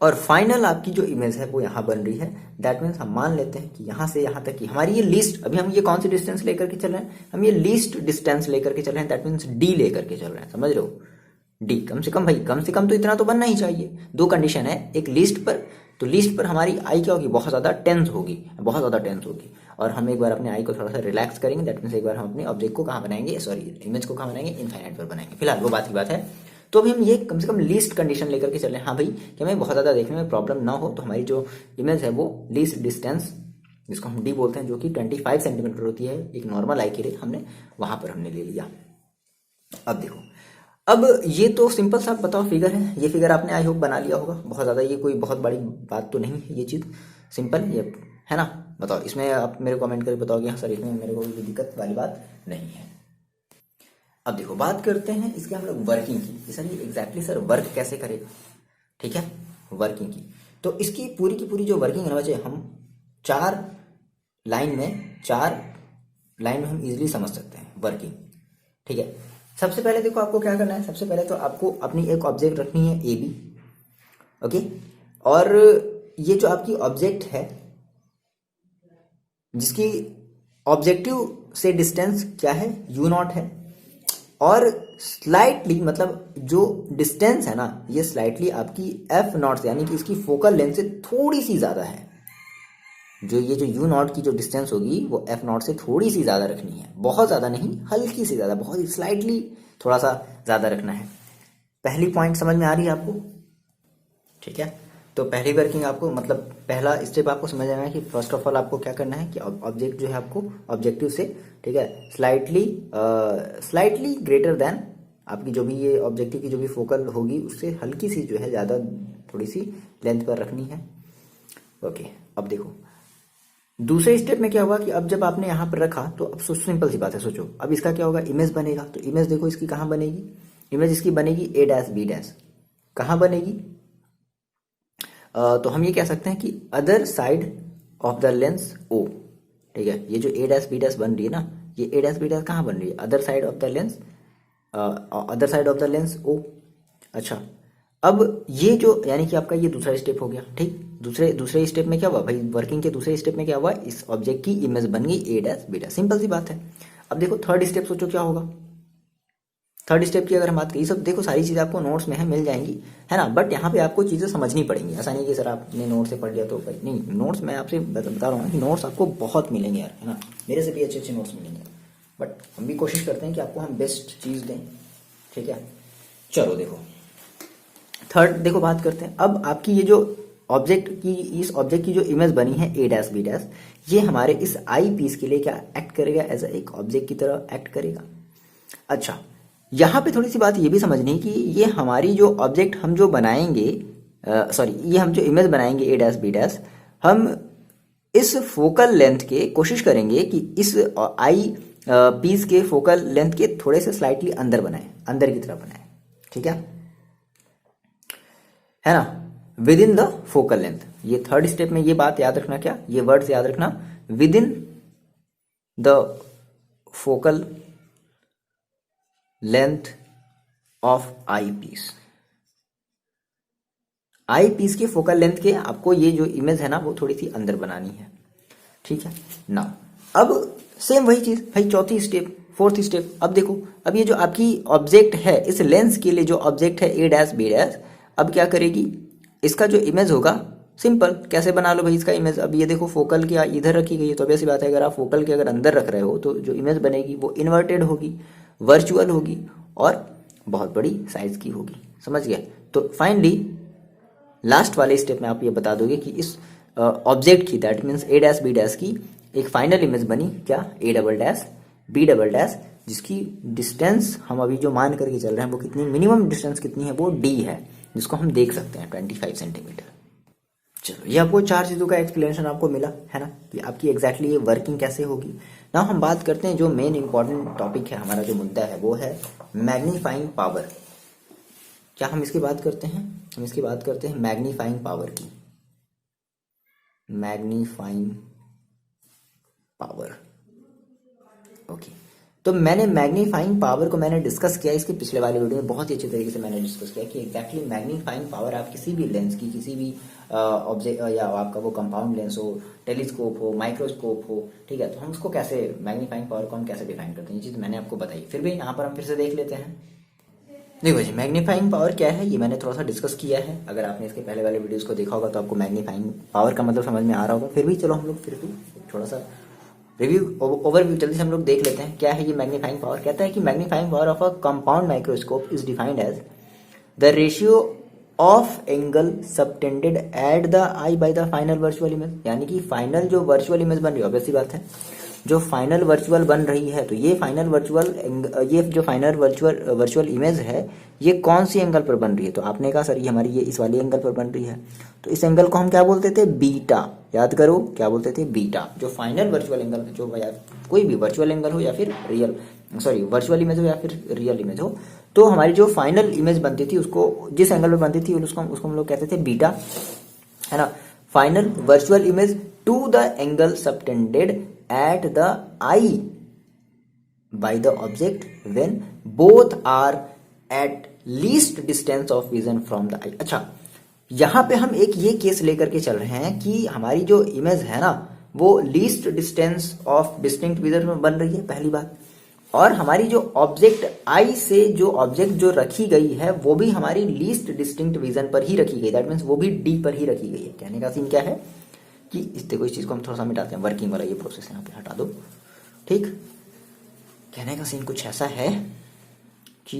और फाइनल आपकी जो इमेज है वो यहाँ बन रही है। दैट मीन्स हम मान लेते हैं कि यहाँ से यहाँ तक की हमारी ये लीस्ट, अभी हम ये कौन सी डिस्टेंस लेकर के चल रहे हैं, हम ये लीस्ट डिस्टेंस लेकर के चल रहे हैं। दैट मीन्स डी लेकर के चल रहे हैं, समझ रहे हो, डी। कम से कम भाई, कम से कम तो इतना तो बनना ही चाहिए। दो कंडीशन है, एक लीस्ट पर, तो लीस्ट पर हमारी आई क्या होगी, बहुत ज़्यादा टेंस होगी, बहुत ज़्यादा टेंस होगी। और हम एक बार अपने आई को थोड़ा सा रिलैक्स करेंगे। दैट मीन्स एक बार हम अपने ऑब्जेक्ट को कहाँ बनाएंगे, सॉरी इमेज को कहाँ बनाएंगे, इनफाइनाइट पर बनाएंगे। फिलहाल वो बात की बात है। तो अभी हम ये कम से कम लीस्ट कंडीशन लेकर के चल रहे हैं। हाँ भाई, कि हमें बहुत ज़्यादा देखने में प्रॉब्लम ना हो, तो हमारी जो इमेज है वो लीस्ट डिस्टेंस, जिसको हम डी बोलते हैं, जो कि 25 सेंटीमीटर होती है एक नॉर्मल आई के लिए, हमने वहाँ पर हमने ले लिया। अब देखो, अब ये तो सिंपल सा बताओ फिगर है, ये फिगर आपने आई होप बना लिया होगा। बहुत ज़्यादा ये कोई बहुत बड़ी बात तो नहीं है, ये चीज़ सिंपल ये है ना। बताओ इसमें आप मेरे कमेंट करके बताओ कि हाँ सर इसमें मेरे को कोई दिक्कत वाली बात नहीं है। अब देखो बात करते हैं इसके हम लोग वर्किंग की, सर ये एग्जैक्टली सर वर्क कैसे करेगा। ठीक है, वर्किंग की, तो इसकी पूरी की पूरी जो वर्किंग है ना बच्चे, हम चार लाइन में हम इजीली समझ सकते हैं वर्किंग। ठीक है, सबसे पहले देखो आपको क्या करना है, सबसे पहले तो आपको अपनी एक ऑब्जेक्ट रखनी है ए बी। ओके, और ये जो आपकी ऑब्जेक्ट है जिसकी ऑब्जेक्टिव से डिस्टेंस क्या है, यू नॉट है, और स्लाइटली मतलब जो डिस्टेंस है ना, ये स्लाइटली आपकी एफ नॉट से, यानी कि इसकी फोकल लेंथ से थोड़ी सी ज़्यादा है। जो ये जो यू नॉट की जो डिस्टेंस होगी वो एफ नॉट से थोड़ी सी ज़्यादा रखनी है, बहुत ज़्यादा नहीं, हल्की सी ज़्यादा, बहुत ही स्लाइटली थोड़ा सा ज़्यादा रखना है। पहली पॉइंट समझ में आ रही है आपको। ठीक है, तो पहली वर्किंग आपको, मतलब पहला स्टेप आपको समझ आना है कि फर्स्ट ऑफ ऑल आपको क्या करना है कि ऑब्जेक्ट जो है आपको ऑब्जेक्टिव से, ठीक है, स्लाइटली ग्रेटर देन आपकी जो भी ये ऑब्जेक्टिव की जो भी फोकल होगी उससे हल्की सी जो है ज़्यादा थोड़ी सी लेंथ पर रखनी है। ओके, अब देखो दूसरे स्टेप में क्या हुआ कि अब जब आपने यहाँ पर रखा तो अब सिंपल सी बात है, सोचो अब इसका क्या होगा, इमेज बनेगा। तो इमेज देखो इसकी कहाँ बनेगी, इमेज इसकी बनेगी ए डैश बी डैश। कहाँ बनेगी, तो हम ये कह सकते हैं कि other side of the lens O, ठीक है। ये जो ए डैश बी डैश बन रही है ना, ये ए डैश बी डैश कहाँ बन रही है? Other side of the lens, other side of the lens O. अच्छा, अब ये जो यानी कि आपका ये दूसरा स्टेप हो गया, ठीक। दूसरे स्टेप में क्या हुआ भाई? वर्किंग के दूसरे स्टेप में क्या हुआ? इस ऑब्जेक्ट की इमेज बन गई ए डैश बी डैश, सिंपल सी बात है। अब देखो थर्ड स्टेप सोचो क्या होगा। थर्ड स्टेप की अगर हम बात करें, सब देखो सारी चीज़ें आपको नोट्स में है, मिल जाएंगी, है ना। बट यहाँ पे आपको चीज़ें समझनी पड़ेंगी, ऐसा नहीं कि सर आपने नोट से पढ़ लिया तो भाई नहीं। नोट्स मैं आपसे बता रहा हूँ कि नोट्स आपको बहुत मिलेंगे यार, है ना। मेरे से भी अच्छे अच्छे नोट्स मिलेंगे, बट हम भी कोशिश करते हैं कि आपको हम बेस्ट चीज़ दें, ठीक है। चलो देखो थर्ड, देखो बात करते हैं अब आपकी ये जो ऑब्जेक्ट की, इस ऑब्जेक्ट की जो इमेज बनी है ए डैश बी डैश, ये हमारे इस आई पीस के लिए क्या एक्ट करेगा? एज एक ऑब्जेक्ट की तरह एक्ट करेगा। अच्छा, यहाँ पे थोड़ी सी बात ये भी समझनी कि ये हमारी जो ऑब्जेक्ट हम जो बनाएंगे, सॉरी ये हम जो इमेज बनाएंगे ए डैश बी डैश, हम इस फोकल लेंथ के कोशिश करेंगे कि इस आई पीस के फोकल लेंथ के थोड़े से स्लाइटली अंदर बनाए, अंदर की तरफ बनाए, ठीक है ना, with in the focal length. ये थर्ड स्टेप में ये बात याद रखना, क्या ये वर्ड्स याद रखना, within the focal length of eyepiece. Eyepiece के फोकल लेंथ के आपको ये जो इमेज है ना वो थोड़ी सी अंदर बनानी है, ठीक है ना। अब सेम वही चीज भाई, चौथी स्टेप, फोर्थ स्टेप। अब देखो, अब ये जो आपकी ऑब्जेक्ट है, इस लेंस के लिए जो ऑब्जेक्ट है ए डैश बी डैश, अब क्या करेगी? इसका जो इमेज होगा, सिंपल कैसे बना लो भाई इसका इमेज। अब ये देखो फोकल की इधर रखी गई है, तो अब ऐसी बात है अगर आप फोकल के अगर अंदर रख रहे हो तो जो इमेज बनेगी वो इन्वर्टेड होगी, वर्चुअल होगी और बहुत बड़ी साइज की होगी, समझ गए। तो फाइनली लास्ट वाले स्टेप में आप ये बता दोगे कि इस ऑब्जेक्ट की, that means A dash B dash की एक फाइनल इमेज बनी क्या? A double dash B double dash, जिसकी डिस्टेंस हम अभी जो मान करके चल रहे हैं वो कितनी, मिनिमम डिस्टेंस कितनी है? वो डी है, जिसको हम देख सकते हैं 25 सेंटीमीटर। चलो ये आपको चार चीज़ों का एक्सप्लेनेशन आपको मिला, है ना, कि आपकी एग्जैक्टली ये वर्किंग कैसे होगी। ना हम बात करते हैं जो मेन इंपॉर्टेंट टॉपिक है, हमारा जो मुद्दा है वो है मैग्नीफाइंग पावर। क्या हम इसकी बात करते हैं? हम इसकी बात करते हैं मैग्नीफाइंग पावर की। Magnifying power, okay. तो मैंने मैग्नीफाइंग पावर को मैंने डिस्कस किया इसके पिछले वाले वीडियो में, बहुत ही अच्छे तरीके से मैंने डिस्कस किया कि एग्जैक्टली मैग्नीफाइंग पावर आप किसी भी लेंस की, किसी भी ऑब्जेक्ट या आपका वो कंपाउंड लेंस हो, टेलीस्कोप हो, माइक्रोस्कोप हो, ठीक है, तो हम उसको कैसे, मैग्नीफाइंग पावर को हम कैसे डिफाइन करते हैं, ये चीज़ मैंने आपको बताई। फिर भी यहाँ पर हम फिर से देख लेते हैं। देखो जी, मैग्नीफाइंग पावर क्या है ये मैंने थोड़ा सा डिस्कस किया है। अगर आपने इसके पहले वाले वीडियोस को देखा होगा तो आपको मैग्नीफाइंग पावर का मतलब समझ में आ रहा होगा। फिर भी चलो हम लोग फिर भी थोड़ा सा रिव्यू, ओवरव्यू जल्दी से हम लोग देख लेते हैं क्या है ये मैग्नीफाइंग पावर। कहता है कि magnifying power of a compound microscope is defined as the ratio of angle subtended at the eye by the final virtual image. यानी कि फाइनल जो वर्चुअल इमेज बन रही है, ऑब्वियस सी बात है, जो फाइनल वर्चुअल बन रही है, तो ये फाइनल वर्चुअल, ये जो फाइनल वर्चुअल इमेज है ये कौन सी एंगल पर बन रही है? तो आपने कहा सर ये हमारी ये इस वाली एंगल पर बन रही है, तो इस एंगल को हम क्या बोलते थे? बीटा। याद करो क्या बोलते थे? बीटा। जो फाइनल वर्चुअल एंगल, जो कोई भी वर्चुअल एंगल हो या फिर रियल, सॉरी वर्चुअल इमेज हो या फिर रियल इमेज हो, तो हमारी जो फाइनल इमेज बनती थी उसको, जिस एंगल पर बनती थी उसको हम लोग कहते थे बीटा, है ना। Final virtual image to the angle subtended at the eye by the object when both are at least distance of vision from the eye. अच्छा, यहां पे हम एक ये केस लेकर के चल रहे हैं कि हमारी जो इमेज है ना वो least distance of distinct vision में बन रही है, पहली बात। और हमारी जो ऑब्जेक्ट आई से जो ऑब्जेक्ट जो रखी गई है वो भी हमारी लीस्ट डिस्टिंक्ट विजन पर ही रखी गई, दैट मीन्स वो भी डी पर ही रखी गई है। कहने का सीन क्या है कि देखो इस चीज को हम थोड़ा सा मिटाते हैं, वर्किंग वाला ये प्रोसेस यहाँ पे हटा दो, ठीक। कहने का सीन कुछ ऐसा है कि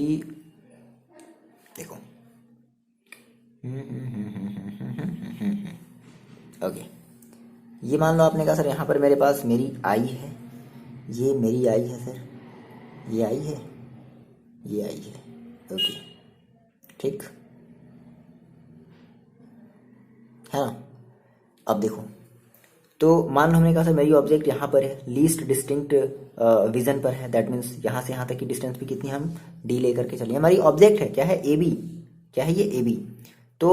देखो, ओके, ये मान लो आपने कहा सर यहाँ पर मेरे पास मेरी आई है, ये मेरी आई है सर, ये आई है, ये आई है, ओके, ठीक है ना। अब देखो, तो मान लो हमने कहा सर मेरी ऑब्जेक्ट यहाँ पर है, लीस्ट डिस्टिंक्ट विजन पर है, दैट मीन्स यहाँ से यहाँ तक की डिस्टेंस भी कितनी, हम डी लेकर के चलिए। हमारी ऑब्जेक्ट है क्या है? A B. क्या है ये? A B. तो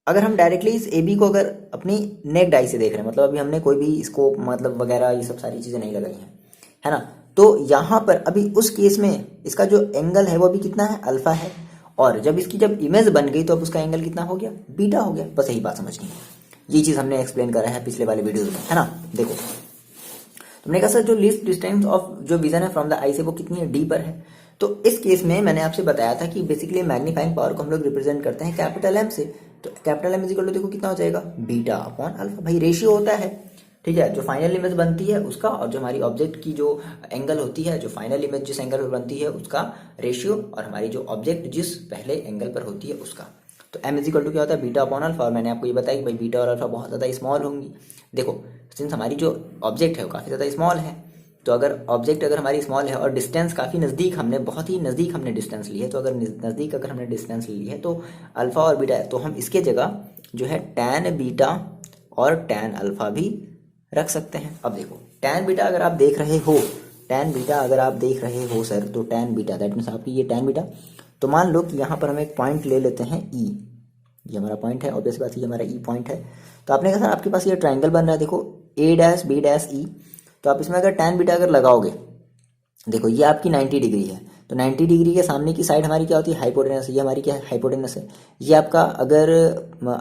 अगर हम डायरेक्टली इस ए बी को अगर अपनी नेक्ड आई से देख रहे हैं, मतलब अभी हमने कोई भी स्कोप मतलब वगैरह ये सब सारी चीज़ें नहीं लगाई हैं, है ना, तो यहाँ पर अभी उस केस में इसका जो एंगल है वो भी कितना है, अल्फा है। और जब इसकी जब इमेज बन गई तो अब उसका एंगल कितना हो गया, बीटा हो गया। बस यही बात समझनी है, ये चीज़ हमने एक्सप्लेन करा है पिछले वाले वीडियोज में, है ना। देखो तुमने कहा सर जो लीस्ट डिस्टेंस ऑफ जो विजन है फ्रॉम द आई से वो कितनी है, डी पर है। तो इस केस में मैंने आपसे बताया था कि बेसिकली मैग्नीफाइंग पावर को हम लोग रिप्रेजेंट करते हैं कैपिटल एम से। तो कैपिटल एम इजिकल टू देखो कितना हो जाएगा, बीटा अपॉन अल्फा। भाई रेशियो होता है, ठीक है, जो फाइनल इमेज बनती है उसका और जो हमारी ऑब्जेक्ट की जो एंगल होती है, जो फाइनल इमेज जिस एंगल पर बनती है उसका रेशियो, और हमारी जो ऑब्जेक्ट जिस पहले एंगल पर होती है उसका। तो एम इजिकल टू क्या होता है, बीटा अपॉन अल्फा। और मैंने आपको ये बताया कि भाई बीटा और अल्फा बहुत ज़्यादा स्मॉल होंगी। देखो सिंस हमारी जो ऑब्जेक्ट है वो काफ़ी ज़्यादा स्मॉल है, तो अगर ऑब्जेक्ट अगर हमारी स्मॉल है और डिस्टेंस काफ़ी नज़दीक, हमने बहुत ही नज़दीक हमने डिस्टेंस ली है, तो अगर नज़दीक अगर हमने डिस्टेंस ली है तो अल्फ़ा और बीटा है, तो हम इसके जगह जो है टैन बीटा और टैन अल्फ़ा भी रख सकते हैं। अब देखो टैन बीटा अगर आप देख रहे हो, टैन बीटा अगर आप देख रहे हो सर, तो टैन बीटा दैट मीन्स आपकी ये टैन बीटा। तो मान लो कि यहाँ पर हम एक पॉइंट ले लेते हैं ई, ये हमारा पॉइंट है, ऑब्वियस बात ये हमारा ई पॉइंट है। तो आपने कहा सर आपके पास ये ट्राइंगल बन रहा है, देखो ए डैश बी डैश ई। तो आप इसमें अगर टैन बीटा अगर लगाओगे, देखो ये आपकी 90 डिग्री है, तो 90 डिग्री के सामने की साइड हमारी क्या होती है, हाइपोटेनस। ये हमारी क्या है, हाइपोटेनस है। ये आपका अगर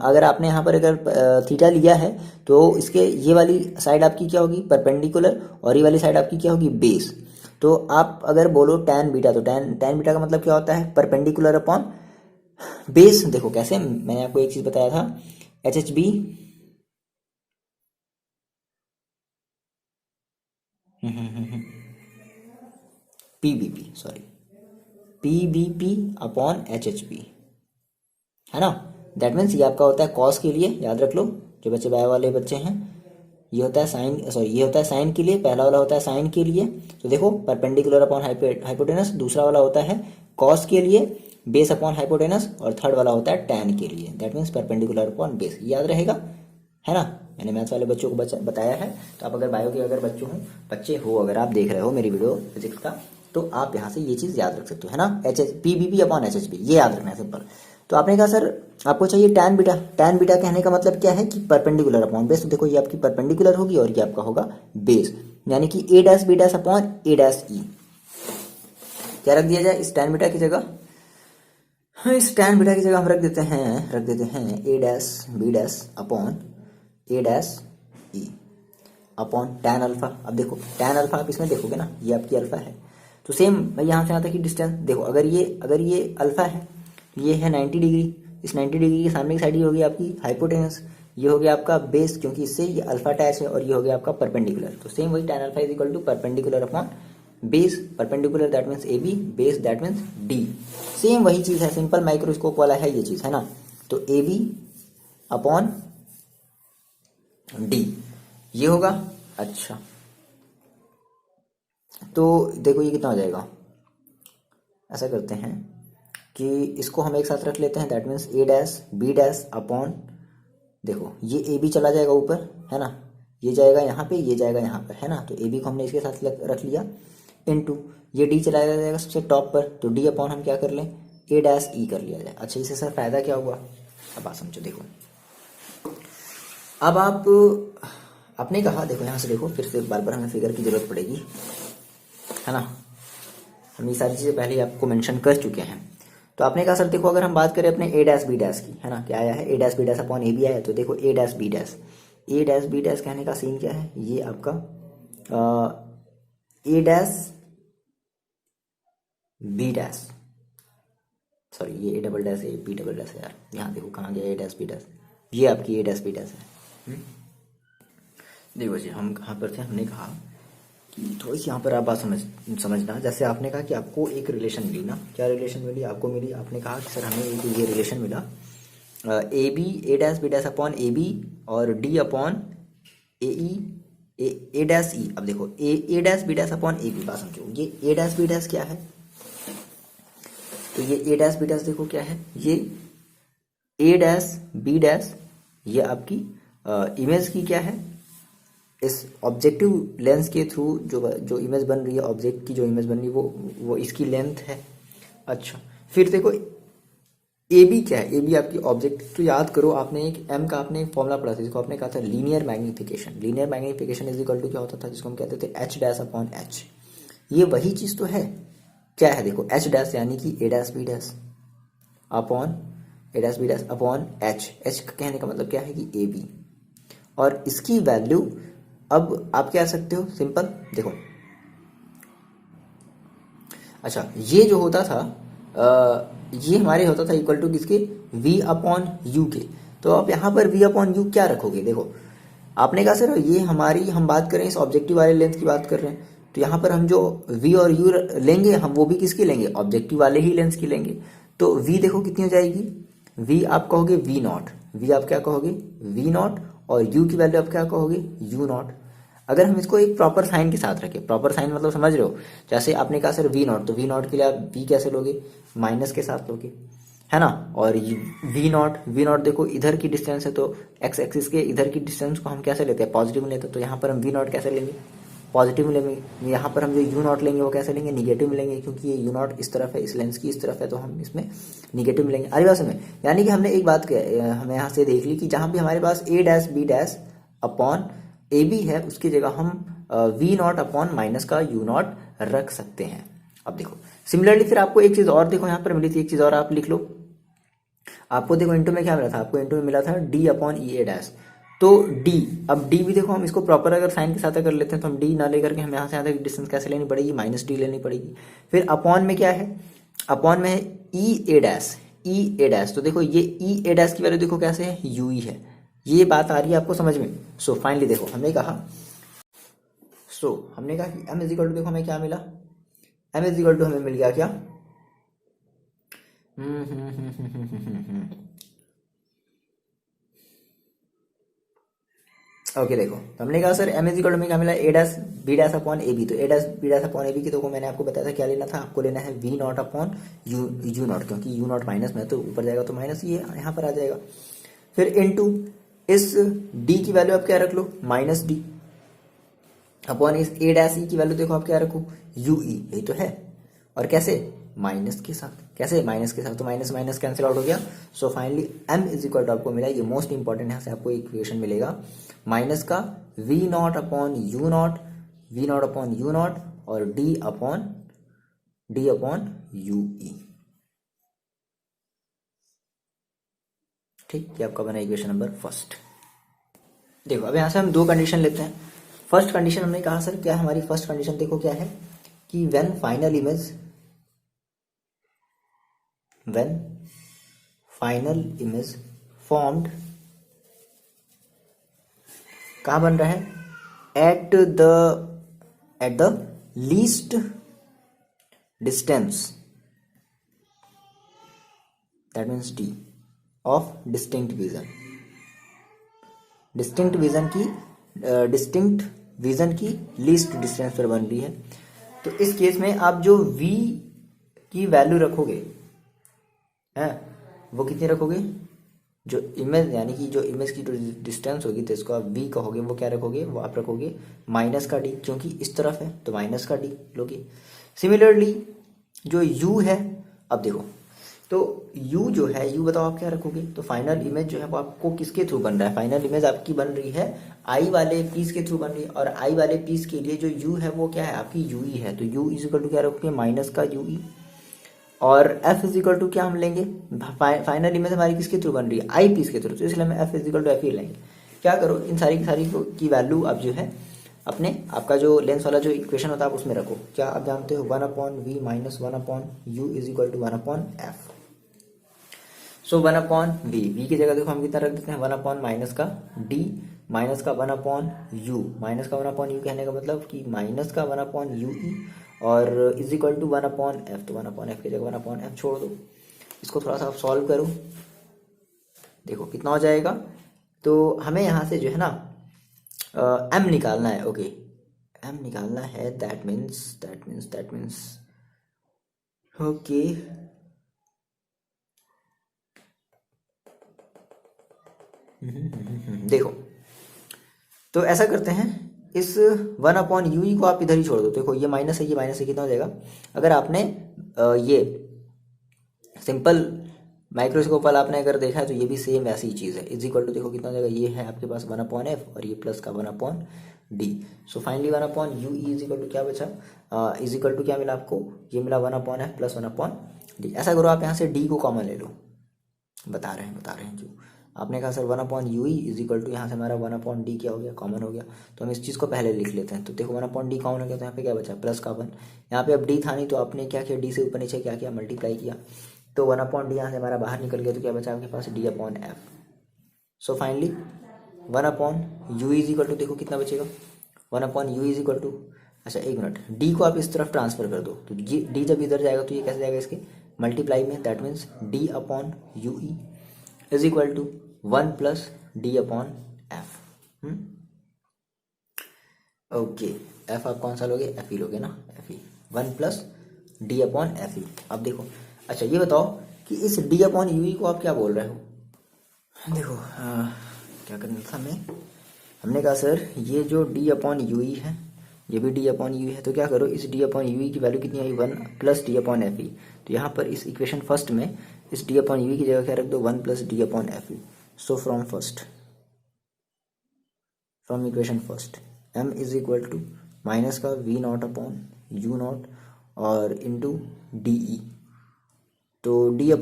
अगर आपने यहाँ पर अगर थीटा लिया है तो इसके ये वाली साइड आपकी क्या होगी, परपेंडिकुलर, और ये वाली साइड आपकी क्या होगी, बेस। तो आप अगर बोलो टैन बीटा, तो टैन बीटा का मतलब क्या होता है, परपेंडिकुलर अपॉन बेस। देखो कैसे, मैंने आपको एक चीज बताया था, H H B P B P, sorry P B P upon H H P, है ना। दैट मीन्स ये आपका होता है कॉस के लिए, याद रख लो जो बच्चे बायो वाले बच्चे हैं, ये होता है साइन, सॉरी ये होता है साइन के लिए, पहला वाला होता है साइन के लिए। तो देखो परपेंडिकुलर अपॉन हाइपोटेनस, दूसरा वाला होता है कॉस के लिए, बेस अपॉन हाइपोटेनस, और थर्ड वाला होता है टैन के लिए, that means perpendicular upon base. याद रहेगा, है ना। मैंने मैथ्स वाले बच्चों को बताया है, तो आप अगर बायो के अगर बच्चे हो अगर आप देख रहे हो मेरी वीडियो फिजिक्स का, तो आप यहाँ से ये चीज़ याद रख सकते हो, है ना। H H P B P upon H H P, ये याद रखना है सिंपल। तो आपने कहा सर आपको चाहिए टैन बीटा। टैन बीटा कहने का मतलब क्या है कि परपेंडिकुलर अपॉन बेस। तो देखो ये आपकी परपेंडिकुलर होगी और ये आपका होगा बेस, यानी कि A dash B dash upon A dash ई। क्या रख दिया जाए इस टैन बीटा की जगह, हाँ इस टैन बीटा की जगह हम रख देते हैं A dash B dash upon A dash E upon tan alpha. अब देखो टैन अल्फा आप इसमें देखोगे ना, ये आपकी अल्फा है। तो सेम भाई यहाँ से यहाँ तक की डिस्टेंस देखो, अगर ये अल्फा है, ये है 90 डिग्री, इस 90 डिग्री के सामने की साइड ये होगी आपकी हाइपोटेनस, ये हो गया आपका बेस, क्योंकि इससे ये अल्फा अटैच है, और ये हो गया आपका परपेंडिकुलर। तो सेम वही tan alpha is equal to perpendicular upon base, perpendicular that means A B, base that means D. Same वही चीज़ है, सिंपल माइक्रोस्कोप वाला है ये चीज़, है ना। तो ए बी अपॉन डी ये होगा। अच्छा तो देखो ये कितना हो जाएगा, ऐसा करते हैं कि इसको हम एक साथ रख लेते हैं, that means A dash B dash upon, देखो ये ए बी चला जाएगा ऊपर, है ना, ये जाएगा यहाँ पे, ये जाएगा यहाँ पर, है ना। तो ए बी को हमने इसके साथ रख लिया, इनटू ये डी चला जाएगा सबसे टॉप पर, तो डी अपॉन हम क्या कर लें, ए डैश ई कर लिया जाए। अच्छा इससे सर फायदा क्या हुआ, अब बात समझो। देखो अब आपने कहा, देखो यहाँ से देखो, फिर से बार बार हमें फिगर की जरूरत पड़ेगी, है ना। हम ये सारी चीज़ें पहले ही आपको मेंशन कर चुके हैं। तो आपने कहा सर देखो अगर हम बात करें अपने ए डैश बी डैश की, है ना, क्या आया है, A dash B dash upon A B आया है। तो देखो ए डैश बी डैश कहने का सीन क्या है, ये आपका A dash B dash, sorry ये A double dash A B double dash है यार, यहाँ देखो कहाँ गया ए डैश बी डैश, ये आपकी ए डैश बी डैश है। देखो जी हम कहाँ पर थे, हमने कहा कि थोड़ी सी यहाँ पर आप बात समझना। जैसे आपने कहा कि आपको एक रिलेशन मिली ना, क्या रिलेशन मिली आपको, मिली आपने कहा कि सर हमें एक ये रिलेशन मिला, A B A dash B dash upon A B और D upon A E A dash E. अब देखो A dash B dash upon A B, बात समझो, ये ए डैश बी डैश क्या है, तो ये ए डैश बी डैश देखो क्या है, ये ए डैश बी डैश, ये आपकी इमेज की क्या है, इस ऑब्जेक्टिव लेंस के थ्रू जो इमेज बन रही है, ऑब्जेक्ट की जो इमेज बन रही है वो इसकी लेंथ है। अच्छा फिर देखो ए बी क्या है, ए बी आपकी ऑब्जेक्ट, तो याद करो आपने एक एम का आपने एक फॉर्मूला पढ़ा था जिसको आपने कहा था linear magnification. Linear magnification is equal to क्या होता था, जिसको हम कहते थे एच डैश अपॉन एच। ये वही चीज तो है, क्या है देखो, एच डैश यानी कि A dash B dash upon A dash B dash upon H. H कहने का मतलब क्या है कि ए बी, और इसकी वैल्यू अब आप क्या कर सकते हो, सिंपल देखो। अच्छा, ये जो होता था ये हमारे होता था इक्वल टू किसके, v अपॉन यू के। तो आप यहाँ पर v अपॉन यू क्या रखोगे, देखो आपने कहा सर ये हमारी, हम बात कर रहे हैं इस ऑब्जेक्टिव वाले लेंथ की बात कर रहे हैं, तो यहाँ पर हम जो v और u लेंगे हम वो भी किसकी लेंगे, ऑब्जेक्टिव वाले ही लेंथ की लेंगे। तो v देखो कितनी हो जाएगी, v आप कहोगे v नॉट, v आप क्या कहोगे v नॉट, और u की वैल्यू आप क्या कहोगे u नॉट। अगर हम इसको एक प्रॉपर साइन के साथ रखें, प्रॉपर साइन मतलब समझ रहे हो, जैसे आपने कहा सर वी नॉट, तो वी नॉट के लिए आप वी कैसे लोगे, माइनस के साथ लोगे, है ना। और वी नॉट देखो इधर की डिस्टेंस है, तो एक्स एक्सिस के इधर की डिस्टेंस को हम कैसे लेते हैं, पॉजिटिव में लेते हैं, तो यहाँ पर हम वी नॉट कैसे लेंगे, पॉजिटिव में लेंगे। यहाँ पर हम जो यू नॉट लेंगे वो कैसे लेंगे, निगेटिव में लेंगे, क्योंकि ये यू नॉट इस तरफ है, इस लेंस की इस तरफ है, तो हम इसमें निगेटिव में लेंगे। अरे बात सुनिए, यानी कि हमने एक बात हमें यहाँ से देख ली कि जहाँ भी हमारे पास A dash B dash upon A B है, उसकी जगह हम वी नॉट अपॉन माइनस का यू नॉट रख सकते हैं। अब देखो सिमिलरली फिर आपको एक चीज और देखो यहाँ पर मिली थी, एक चीज और आप लिख लो। आपको देखो इंटू में क्या मिला था, आपको इंटू में मिला था D upon E A dash. तो डी, अब डी भी देखो हम इसको प्रॉपर अगर साइन के साथ कर लेते हैं तो हम डी ना लेकर के हम यहाँ से यहाँ तक डिस्टेंस कैसे लेनी पड़ेगी, माइनस डी लेनी पड़ेगी। फिर अपॉन में क्या है, अपॉन में है ई A dash, E A dash. तो देखो ये ई ए डैश की वैल्यू देखो कैसे है, यू ई है। ये बात आ रही है आपको समझ में। सो फाइनली देखो हमने कहा कि m इज इक्वल टू, देखो हमें क्या मिला, m इज इक्वल टू हमें मिल गया क्या, ओके देखो तो हमने कहा sir m is equal to में क्या मिला, A dash B dash upon A B. तो A dash B dash upon A B की देखो मैंने आपको बताया था क्या लेना था, आपको लेना है v not upon you naught, क्योंकि यू नॉट माइनस में तो ऊपर जाएगा तो माइनस ये यहाँ पर आ जाएगा। फिर इनटू इस d की वैल्यू आप क्या रख लो, माइनस डी अपॉन इस ए डैश ई की वैल्यू देखो आप क्या रखो, यू ई, यही तो है। और कैसे, माइनस के साथ, कैसे माइनस के साथ, तो माइनस माइनस कैंसिल आउट हो गया। So finally m is equal to आपको मिला, ये मोस्ट इंपॉर्टेंट यहाँ से आपको इक्वेशन मिलेगा, माइनस का v naught upon you naught, v not upon you not, और d अपॉन यू ई। ठीक, ये आपका बना इक्वेशन नंबर फर्स्ट। देखो अब यहाँ से हम दो कंडीशन लेते हैं। फर्स्ट कंडीशन हमने कहा सर क्या है हमारी फर्स्ट कंडीशन, देखो क्या है कि व्हेन फाइनल इमेज फॉर्म्ड, कहाँ बन रहा है, at the least distance, that means D of distinct vision की लीस्ट डिस्टेंस पर बन रही है। तो इस केस में आप जो v की वैल्यू रखोगे है वो कितनी रखोगे, जो इमेज यानी कि जो इमेज की जो डिस्टेंस होगी तो इसको आप v कहोगे, वो क्या रखोगे, वो आप रखोगे माइनस का d, क्योंकि इस तरफ है तो माइनस का d लोगे। सिमिलरली जो u है, अब देखो तो u जो है, u बताओ आप क्या रखोगे, तो फाइनल इमेज जो है वो आपको किसके थ्रू बन रहा है, फाइनल इमेज आपकी बन रही है i वाले पीस के थ्रू बन रही है, और i वाले पीस के लिए जो u है वो क्या है आपकी ue है। तो u इज इक्वल टू क्या रखोगे, माइनस का ue, और f इज इक्वल टू क्या हम लेंगे, फाइनल इमेज हमारी किसके थ्रू बन रही है, i पीस के थ्रू, तो इसलिए हम f is equal to f ही लेंगे। क्या करो, इन सारी की सारी की वैल्यू आप जो है अपने आपका जो लेंस वाला जो इक्वेशन होता है आप उसमें रखो। क्या आप जानते हो, 1 upon v minus 1 upon u is equal to 1 upon f. So 1 upon v की जगह देखो हम कितना रख देते हैं, 1 अपॉन माइनस का डी, माइनस का 1 अपॉन यू, माइनस का 1 अपॉन यू कहने का मतलब कि माइनस का 1 अपॉन यू ई, और is equal to 1 upon f. तो 1 अपॉन एफ की जगह 1 अपॉन एफ छोड़ दो, इसको थोड़ा सा आप सॉल्व करो, देखो कितना हो जाएगा। तो हमें यहाँ से जो है ना m निकालना है, ओके m निकालना है, दैट मीन्स ओके देखो तो ऐसा करते हैं, इस 1 अपॉन यू को आप इधर ही छोड़ दो। देखो ये माइनस है, ये माइनस है, कितना हो जाएगा, अगर आपने ये सिंपल माइक्रोस्कोप वाला आपने अगर देखा है तो ये भी सेम वैसी ही चीज़ है। इज इक्वल टू देखो कितना हो जाएगा, ये है आपके पास 1/f और ये प्लस का 1/d। So finally 1/u is equal to क्या बचा, इज इक्वल टू क्या मिला आपको, ये मिला 1/f प्लस 1/d। ऐसा करो आप यहाँ से d को कॉमन ले लो, बता रहे हैं क्यों। आपने कहा sir 1/u is equal to, यहाँ से हमारा 1/d क्या हो गया, कॉमन हो गया। तो हम इस चीज़ को पहले लिख लेते हैं। तो देखो 1/d कॉमन हो गया तो यहाँ पे क्या बचा, प्लस का 1। यहाँ पे अब d था नहीं तो आपने क्या किया, d से ऊपर नीचे क्या किया, मल्टीप्लाई किया। तो 1/d यहाँ से हमारा बाहर निकल गया तो क्या बचा आपके पास, d/f। So finally 1/u is equal to देखो कितना बचेगा, 1/u इज इक्वल टू, अच्छा एक मिनट, d को आप इस तरफ ट्रांसफर कर दो तो d जब इधर जाएगा तो ये कैसे जाएगा, इसके मल्टीप्लाई में। That means d/u is equal to 1 plus d/f। Okay, f आप कौन सा लोगे, f ही लोगे ना, f ही, 1 प्लस d/f ही। अब देखो, अच्छा ये बताओ कि इस d/u को आप क्या बोल रहे हो। देखो क्या करना था हमने कहा सर ये जो d/u है, ये भी d/u है, तो क्या करो इस d/u की वैल्यू कितनी आई, 1 प्लस d/f। तो यहाँ पर इस इक्वेशन फर्स्ट में इस d/u की जगह क्या रख दो, 1 plus d/f। So from equation first m is equal to minus का v0/u0 और इंटू डी। तो d/u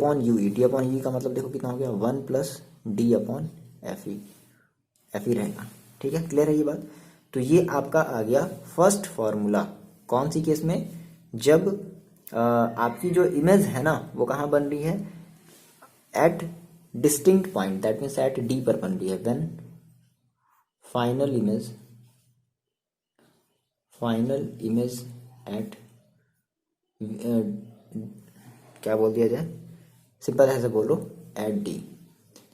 का मतलब देखो कितना हो गया, 1 प्लस d/f ही रहेगा। ठीक है, क्लियर है ये बात। तो ये आपका आ गया फर्स्ट फॉर्मूला। कौन सी केस में, जब आपकी जो इमेज है ना वो कहाँ बन रही है, at distinct point, that means at D पर बन रही है। व्हेन फाइनल इमेज एट क्या बोल दिया जाए, सिंपल ऐसे बोलो, एट डी।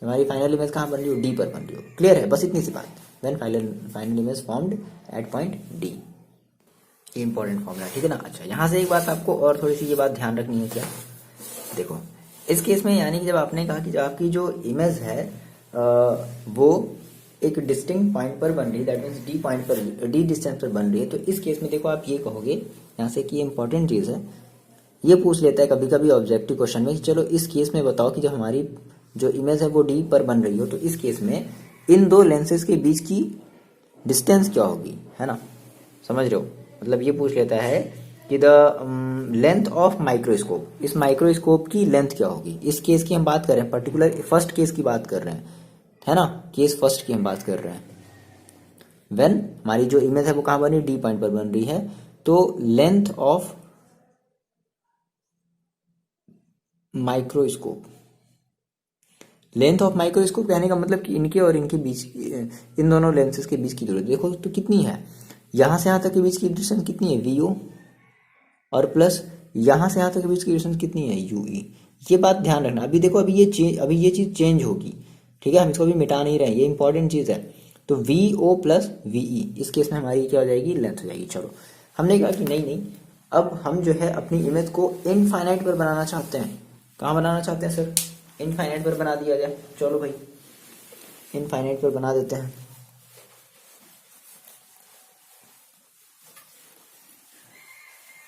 हमारी फाइनल इमेज कहाँ बन रही हो, डी पर बन रही हो। क्लियर है, बस इतनी सी बात। When final image formed eight point D, ये इंपॉर्टेंट फॉर्मूला, ठीक है ना। अच्छा यहाँ से एक बात आपको और थोड़ी सी ये बात ध्यान रखनी है, क्या देखो इस केस में, यानी कि जब आपने कहा कि जब आपकी जो इमेज है वो एक डिस्टिंक्ट पॉइंट पर बन रही है, दैट मीन्स डी पॉइंट पर, डी डिस्टेंस पर बन रही है, तो इस केस में देखो आप ये कहोगे यहाँ से कि इंपॉर्टेंट चीज़ है, ये पूछ लेता है कभी कभी ऑब्जेक्टिव क्वेश्चन में, चलो इस केस में बताओ कि जब हमारी जो इमेज है वो डी पर बन रही हो, तो इस केस में इन दो लेंसेज के बीच की डिस्टेंस क्या होगी, है ना, समझ रहे हो। मतलब ये पूछ लेता है कि द लेंथ ऑफ माइक्रोस्कोप, इस माइक्रोस्कोप की लेंथ क्या होगी। इस केस की हम बात कर रहे हैं, पर्टिकुलर फर्स्ट केस की बात कर रहे हैं, है ना, केस फर्स्ट की हम बात कर रहे हैं। व्हेन हमारी जो इमेज है वो कहाँ बन रही है, डी पॉइंट पर बन रही है, तो length of microscope, length of microscope कहने का मतलब कि इनके और इनके बीच, इन दोनों लेंसेज के बीच की दूरी देखो तो कितनी है, यहां से यहां तक के बीच की डिस्टेंस कितनी है, वीओ, और प्लस यहां से यहां तक के बीच की डिस्टेंस कितनी है, यूई। ये बात ध्यान रखना। अभी देखो अभी ये चीज चेंज होगी, ठीक है, हम इसको भी मिटा नहीं रहे हैं, ये इंपॉर्टेंट चीज है। तो वी ओ प्लस वीई, इस केस में हमारी क्या हो जाएगी, लेंथ हो जाएगी। चलो हमने कहा कि नहीं, अब हम जो है अपनी इमेज को इनफाइनाइट पर बनाना चाहते हैं। कहाँ बनाना चाहते हैं सर, इनफाइनाइट पर बना दिया जाए। चलो भाई इनफाइनाइट पर बना देते हैं।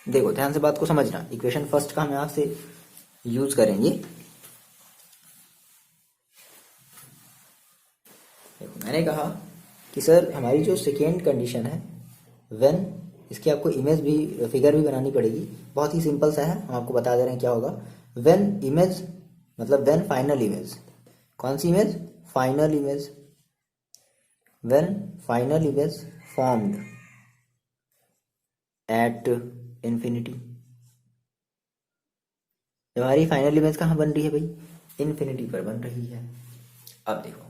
देखो ध्यान से बात को समझना, इक्वेशन फर्स्ट का हम यहां से यूज करेंगे। देखो मैंने कहा कि सर हमारी जो सेकेंड कंडीशन है, व्हेन, इसकी आपको इमेज भी, फिगर भी बनानी पड़ेगी, बहुत ही सिंपल सा है, हम आपको बता दे रहे हैं क्या होगा। व्हेन इमेज मतलब व्हेन फाइनल इमेज, कौन सी image, final image, when final image formed at infinity. हमारी फाइनल इमेज कहाँ बन रही है भाई, इन्फिनिटी पर बन रही है। अब देखो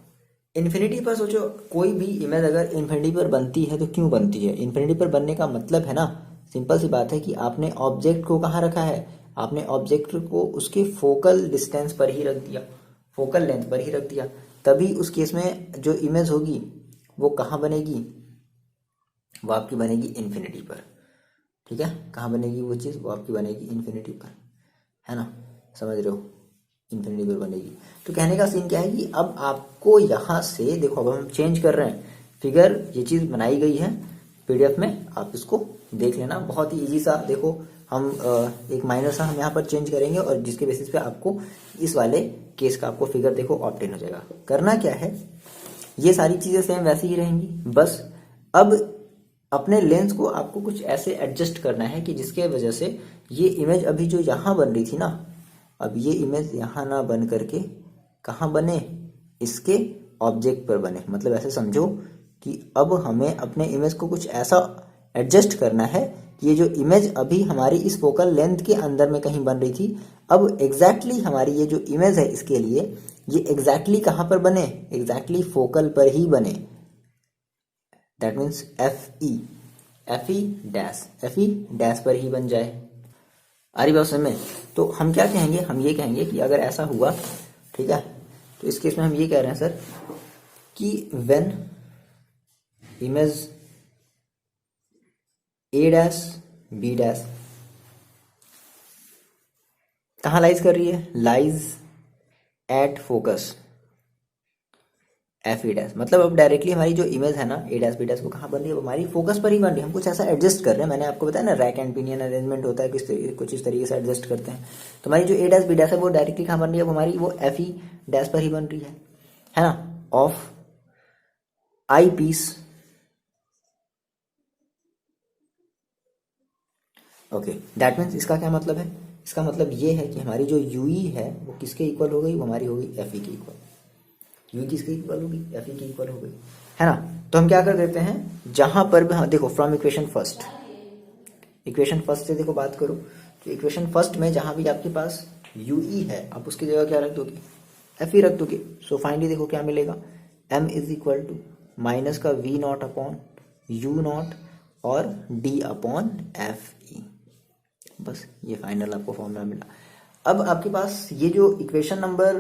इन्फिनिटी पर सोचो, कोई भी इमेज अगर इन्फिनिटी पर बनती है तो क्यों बनती है, इन्फिनिटी पर बनने का मतलब है ना, सिंपल सी बात है कि आपने ऑब्जेक्ट को कहाँ रखा है, आपने ऑब्जेक्ट को उसके फोकल डिस्टेंस पर ही रख दिया, फोकल लेंथ पर ही रख दिया, तभी उस केस में जो इमेज होगी वो कहाँ बनेगी, वो आपकी बनेगी इन्फिनिटी पर। ठीक है, कहाँ बनेगी वो चीज़, वो आपकी बनेगी इन्फिनिटी पर, है ना, समझ रहे हो, इन्फिनिटी पर बनेगी। तो कहने का सीन क्या है कि अब आपको यहाँ से देखो, अब हम चेंज कर रहे हैं फिगर, ये चीज़ बनाई गई है पीडीएफ में, आप इसको देख लेना, बहुत ही इजी सा। देखो हम एक माइनर सा हम यहाँ पर चेंज करेंगे और जिसके बेसिस पे आपको इस वाले केस का आपको फिगर देखो ऑब्टेन हो जाएगा। करना क्या है, ये सारी चीज़ें सेम वैसे ही रहेंगी, बस अब अपने लेंस को आपको कुछ ऐसे एडजस्ट करना है कि जिसके वजह से ये इमेज अभी जो यहाँ बन रही थी ना, अब ये इमेज यहाँ ना बन करके कहाँ बने, इसके ऑब्जेक्ट पर बने। मतलब ऐसे समझो कि अब हमें अपने इमेज को कुछ ऐसा एडजस्ट करना है कि ये जो इमेज अभी हमारी इस फोकल लेंथ के अंदर में कहीं बन रही थी, अब एग्जैक्टली हमारी ये जो इमेज है इसके लिए ये एग्जैक्टली कहाँ पर बने, एग्जैक्टली फोकल पर ही बने। That means F e dash पर ही बन जाए। आ रही बात समझ में? तो हम क्या कहेंगे, हम ये कहेंगे कि अगर ऐसा हुआ, ठीक है, तो इस केस में हम ये कह रहे हैं सर कि when image A dash B dash कहाँ लाइज कर रही है, lies at focus f e dash. मतलब अब डायरेक्टली हमारी जो इमेज है ना ए डैश बी डैश वो कहाँ बन रही है, वो हमारी फोकस पर ही बन रही है। हम कुछ ऐसा एडजस्ट कर रहे हैं, मैंने आपको बताया ना रैक एंड पिनियन अरेंजमेंट होता है, कुछ इस तरीके से एडजस्ट करते हैं। तो हमारी जो ए डैश बी डैश है वो डायरेक्टली कहाँ बन रही है, वो हमारी वो एफ ई डैश पर ही बन रही है ना, of eyepiece. Okay, that means इसका क्या मतलब है, इसका मतलब ये है कि हमारी जो यूई है वो किसके इक्वल हो गई, वो हमारी हो गई एफ ई के इक्वल। यू किसके इक्वल होगी, एफ ई की इक्वल हो गई, है ना। तो हम क्या कर देते हैं, जहां पर भी, हाँ देखो फ्रॉम इक्वेशन फर्स्ट से देखो बात करो, तो इक्वेशन फर्स्ट में जहां भी आपके पास यू ई है आप उसकी जगह क्या रख दोगे, एफ ई रख दोगे। सो फाइनली देखो क्या मिलेगा, M is equal to minus का V not upon you not और डी अपॉन एफ ई। बस ये फाइनल आपको फॉर्मूला मिला। अब आपके पास ये जो इक्वेशन नंबर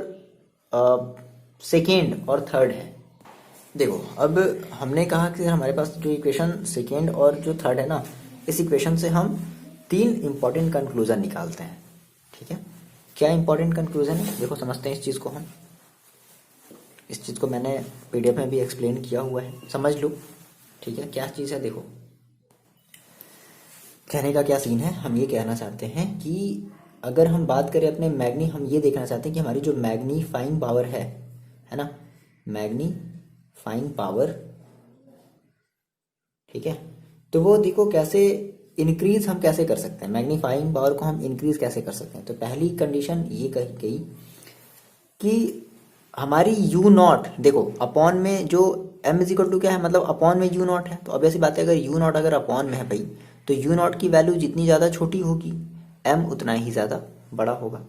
सेकेंड और थर्ड है, देखो अब हमने कहा कि हमारे पास जो इक्वेशन सेकेंड और जो थर्ड है ना, इस इक्वेशन से हम 3 इंपॉर्टेंट कंक्लूजन निकालते हैं। ठीक है, क्या इंपॉर्टेंट कंक्लूजन है, देखो समझते हैं इस चीज़ को हम। इस चीज़ को मैंने पीडीएफ में भी एक्सप्लेन किया हुआ है, समझ लो। ठीक है, क्या चीज़ है, देखो कहने का क्या सीन है, हम ये कहना चाहते हैं कि अगर हम बात करें अपने हम ये देखना चाहते हैं कि हमारी जो मैग्नीफाइंग पावर है ना, मैग्नीफाइंग पावर, ठीक है, तो वो देखो कैसे इंक्रीज हम कैसे कर सकते हैं, मैग्नीफाइंग पावर को हम इंक्रीज कैसे कर सकते हैं। तो पहली कंडीशन ये कही गई कि हमारी यू नॉट, देखो अपॉन में जो एम इज इक्वल टू क्या है, मतलब अपॉन में यू नॉट है, तो अब ऐसी बात है अगर यू नॉट अगर अपॉन में है भाई, तो यू नॉट की वैल्यू जितनी ज़्यादा छोटी होगी एम उतना ही ज़्यादा बड़ा होगा,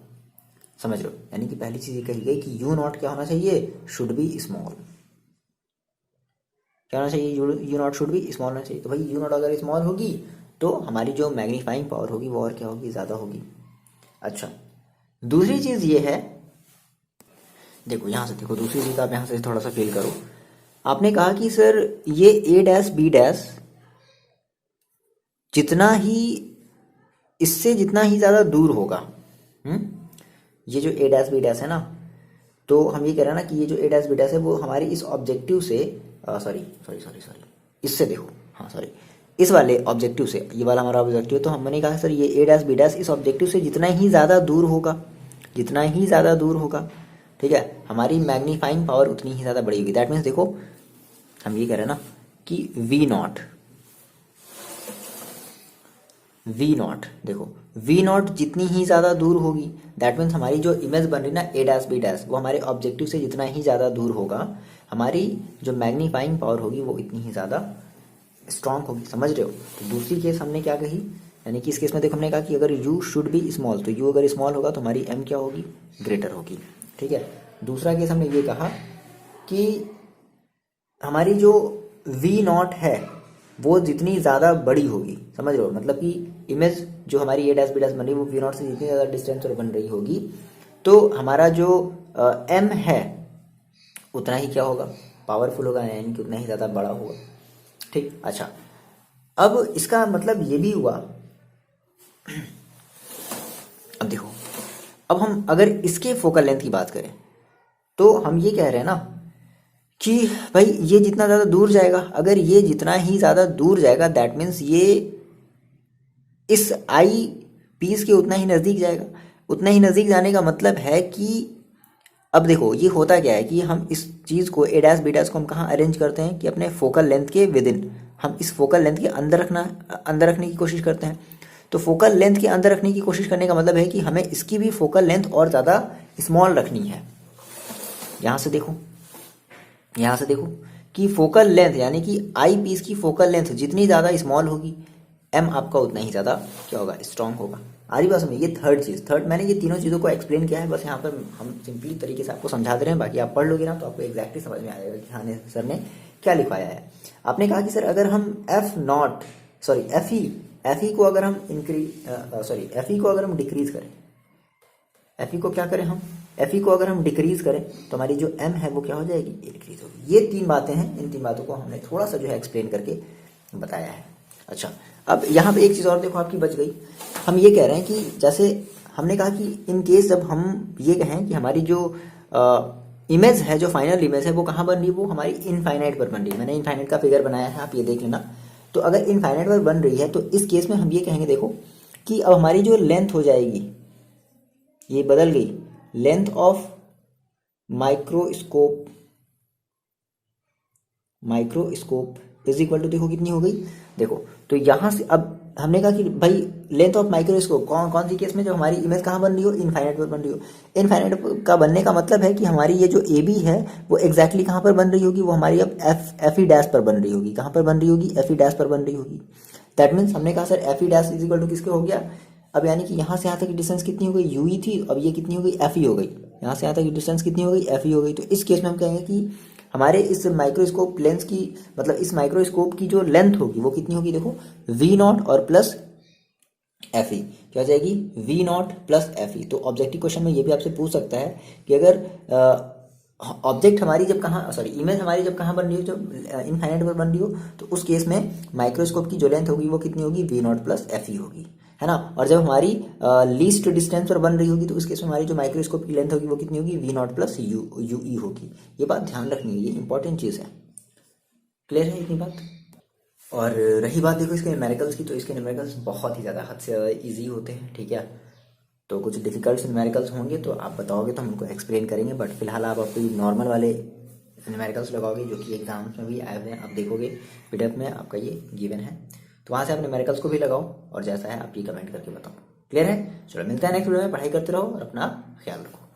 समझ लो। यानी कि पहली चीज़ ये कही गई कि यू नॉट क्या होना चाहिए, शुड बी स्मॉल। क्या होना चाहिए, you not should be small होना चाहिए। तो भाई यू नॉट अगर स्मॉल होगी तो हमारी जो मैग्नीफाइंग पावर होगी वो और क्या होगी, ज़्यादा होगी। अच्छा, दूसरी चीज़ ये है, देखो यहाँ से देखो, दूसरी चीज़ आप यहाँ से थोड़ा सा फील करो। आपने कहा कि सर ये ए डैश बी डैश जितना ही, इससे जितना ही ज़्यादा दूर होगा, ये जो ए डैश बी डैश है ना, तो हम ये कह रहे हैं ना कि ये जो ए डैश बी डैश है वो हमारी इस ऑब्जेक्टिव से, सॉरी इससे देखो, हाँ सॉरी, इस वाले ऑब्जेक्टिव से, ये वाला हमारा ऑब्जेक्टिव है, तो हमने कहा सर ये ए डैश बी डैश इस ऑब्जेक्टिव से जितना ही ज़्यादा दूर होगा, जितना ही ज़्यादा दूर होगा, ठीक है, हमारी मैग्नीफाइंग पावर उतनी ही ज़्यादा बड़ी होगी। दैट मीन्स देखो हम ये कह रहे हैं ना कि वी नॉट, देखो वी नॉट जितनी ही ज़्यादा दूर होगी, दैट मीन्स हमारी जो इमेज बन रही ना ए डैश बी डैश, वो हमारे ऑब्जेक्टिव से जितना ही ज़्यादा दूर होगा, हमारी जो मैग्नीफाइंग पावर होगी वो इतनी ही ज़्यादा स्ट्रांग होगी, समझ रहे हो। तो दूसरी केस हमने क्या कही, यानी कि इस केस में देखो हमने कहा कि अगर यू शुड बी स्मॉल, तो यू अगर स्मॉल होगा तो हमारी एम क्या होगी, ग्रेटर होगी। ठीक है, दूसरा केस हमने ये कहा कि हमारी जो वी नॉट है वो जितनी ज़्यादा बड़ी होगी, समझ रहे हो, मतलब कि इमेज जो हमारी ए डैश बी डैश बन रही है वो वी नॉट से जितनी ज़्यादा डिस्टेंस पर बन रही होगी, तो हमारा जो एम है उतना ही क्या होगा, पावरफुल होगा, यानी कि उतना ही ज़्यादा बड़ा होगा। ठीक, अच्छा, अब इसका मतलब ये भी हुआ, अब देखो, अब हम अगर इसके फोकल लेंथ की बात करें तो हम ये कह रहे हैं ना कि भाई ये जितना ज़्यादा दूर जाएगा, अगर ये जितना ही ज़्यादा दूर जाएगा दैट मीन्स ये इस आई पीस के उतना ही नज़दीक जाएगा। उतना ही नज़दीक जाने का मतलब है कि अब देखो ये होता क्या है कि हम इस चीज़ को ए डैश बी डैश को हम कहाँ अरेंज करते हैं कि अपने फोकल लेंथ के विद इन, हम इस फोकल लेंथ के अंदर रखने की कोशिश करते हैं। तो फोकल लेंथ के अंदर रखने की कोशिश करने का मतलब है कि हमें इसकी भी फोकल लेंथ और ज़्यादा स्मॉल रखनी है। यहाँ से देखो, यहाँ से देखो कि फोकल लेंथ यानी कि आई पीस की फोकल लेंथ जितनी ज़्यादा स्मॉल होगी, एम आपका उतना ही ज़्यादा क्या होगा, स्ट्रांग होगा। आ रही बात समझ। ये थर्ड मैंने ये तीनों चीज़ों को एक्सप्लेन किया है, बस यहाँ पर हम सिंपली तरीके से आपको समझा दे रहे हैं। बाकी आप पढ़ लोगे ना तो आपको एग्जैक्टली समझ में आ जाएगा कि हाँ सर ने क्या लिखवाया है। आपने कहा कि सर अगर हम एफ ई को अगर हम एफ ई को अगर हम डिक्रीज करें, एफ ई को क्या करें हम, एफ ई को अगर हम डिक्रीज करें तो हमारी जो एम है वो क्या हो जाएगी, ये डिक्रीज होगी। ये 3 बातें हैं, इन 3 बातों को हमने थोड़ा सा जो है एक्सप्लेन करके बताया है। अच्छा, अब यहाँ पे एक चीज़ और देखो आपकी बच गई। हम ये कह रहे हैं कि जैसे हमने कहा कि इन केस जब हम ये कहें कि हमारी जो इमेज है, जो फाइनल इमेज है वो कहाँ बन रही है, वो हमारी इनफाइनाइट पर बन रही है। मैंने इनफाइनाइट का फिगर बनाया है, आप ये देख लेना। तो अगर इनफाइनाइट पर बन रही है तो इस केस में हम ये कहेंगे देखो कि अब हमारी जो लेंथ हो जाएगी ये बदल गई, length of microscope is equal to, देखो कितनी हो गई, देखो। तो यहां से अब हमने कहा कि भाई लेंथ ऑफ माइक्रोस्कोप कौन सी केस में, जब हमारी इमेज कहाँ बन रही हो, इनफाइनाइट पर बन रही हो। इनफाइनाइट का बनने का मतलब है कि हमारी ये जो ए बी है वो एग्जैक्टली कहाँ पर बन रही होगी, वो हमारी अब एफ ई डैश पर बन रही होगी। कहाँ पर बन रही होगी, एफ ई डैश पर बन रही होगी। दैट मीन्स हमने कहा sir f e dash is equal to किसके हो गया, अब यानी कि यहाँ से यहाँ तक की डिस्टेंस कितनी हो गई, यू ई थी, अब ये कितनी हो गई, एफ ई हो गई। यहाँ से यहाँ तक की डिस्टेंस कितनी हो गई, एफ ई हो गई। तो इस केस में हम कहेंगे कि हमारे इस माइक्रोस्कोप लेंस की, मतलब इस माइक्रोस्कोप की जो लेंथ होगी वो कितनी होगी, देखो वी नॉट और प्लस एफ ई, क्या हो जाएगी, वी नॉट प्लस एफ ई। तो ऑब्जेक्टिव क्वेश्चन में ये भी आपसे पूछ सकता है कि अगर ऑब्जेक्ट हमारी जब इमेज हमारी जब कहाँ बन रही हो, जब इनफाइनाइट पर बन रही हो, तो उस केस में माइक्रोस्कोप की जो लेंथ होगी वो कितनी होगी, वी नॉट प्लस एफ ई होगी, है ना। और जब हमारी लीस्ट डिस्टेंस पर बन रही होगी तो उस केस में हमारी जो माइक्रोस्कोप की लेंथ होगी वो कितनी होगी, v naught plus u e होगी। ये बात ध्यान रखनी है, ये इंपॉर्टेंट चीज़ है। क्लियर है इतनी बात। और रही बात देखो इसके न्यूमेरिकल्स की, तो इसके न्यूमेरिकल्स बहुत ही ज़्यादा, हद से ज़्यादा ईजी होते हैं, ठीक है। तो कुछ डिफिकल्ट न्यूमेरिकल्स होंगे तो आप बताओगे तो हम उनको एक्सप्लेन करेंगे, बट फिलहाल आप अपनी नॉर्मल वाले न्यूमेरिकल्स लगाओगे जो कि एग्जाम्स में भी आए हुए हैं। आप देखोगे पीडीएफ में आपका ये गिवन है, तो वहाँ से आप न्यूमेरिकल्स को भी लगाओ और जैसा है आप ये कमेंट करके बताओ। क्लियर है। चलो मिलते हैं नेक्स्ट वीडियो में, पढ़ाई करते रहो और अपना ख्याल रखो।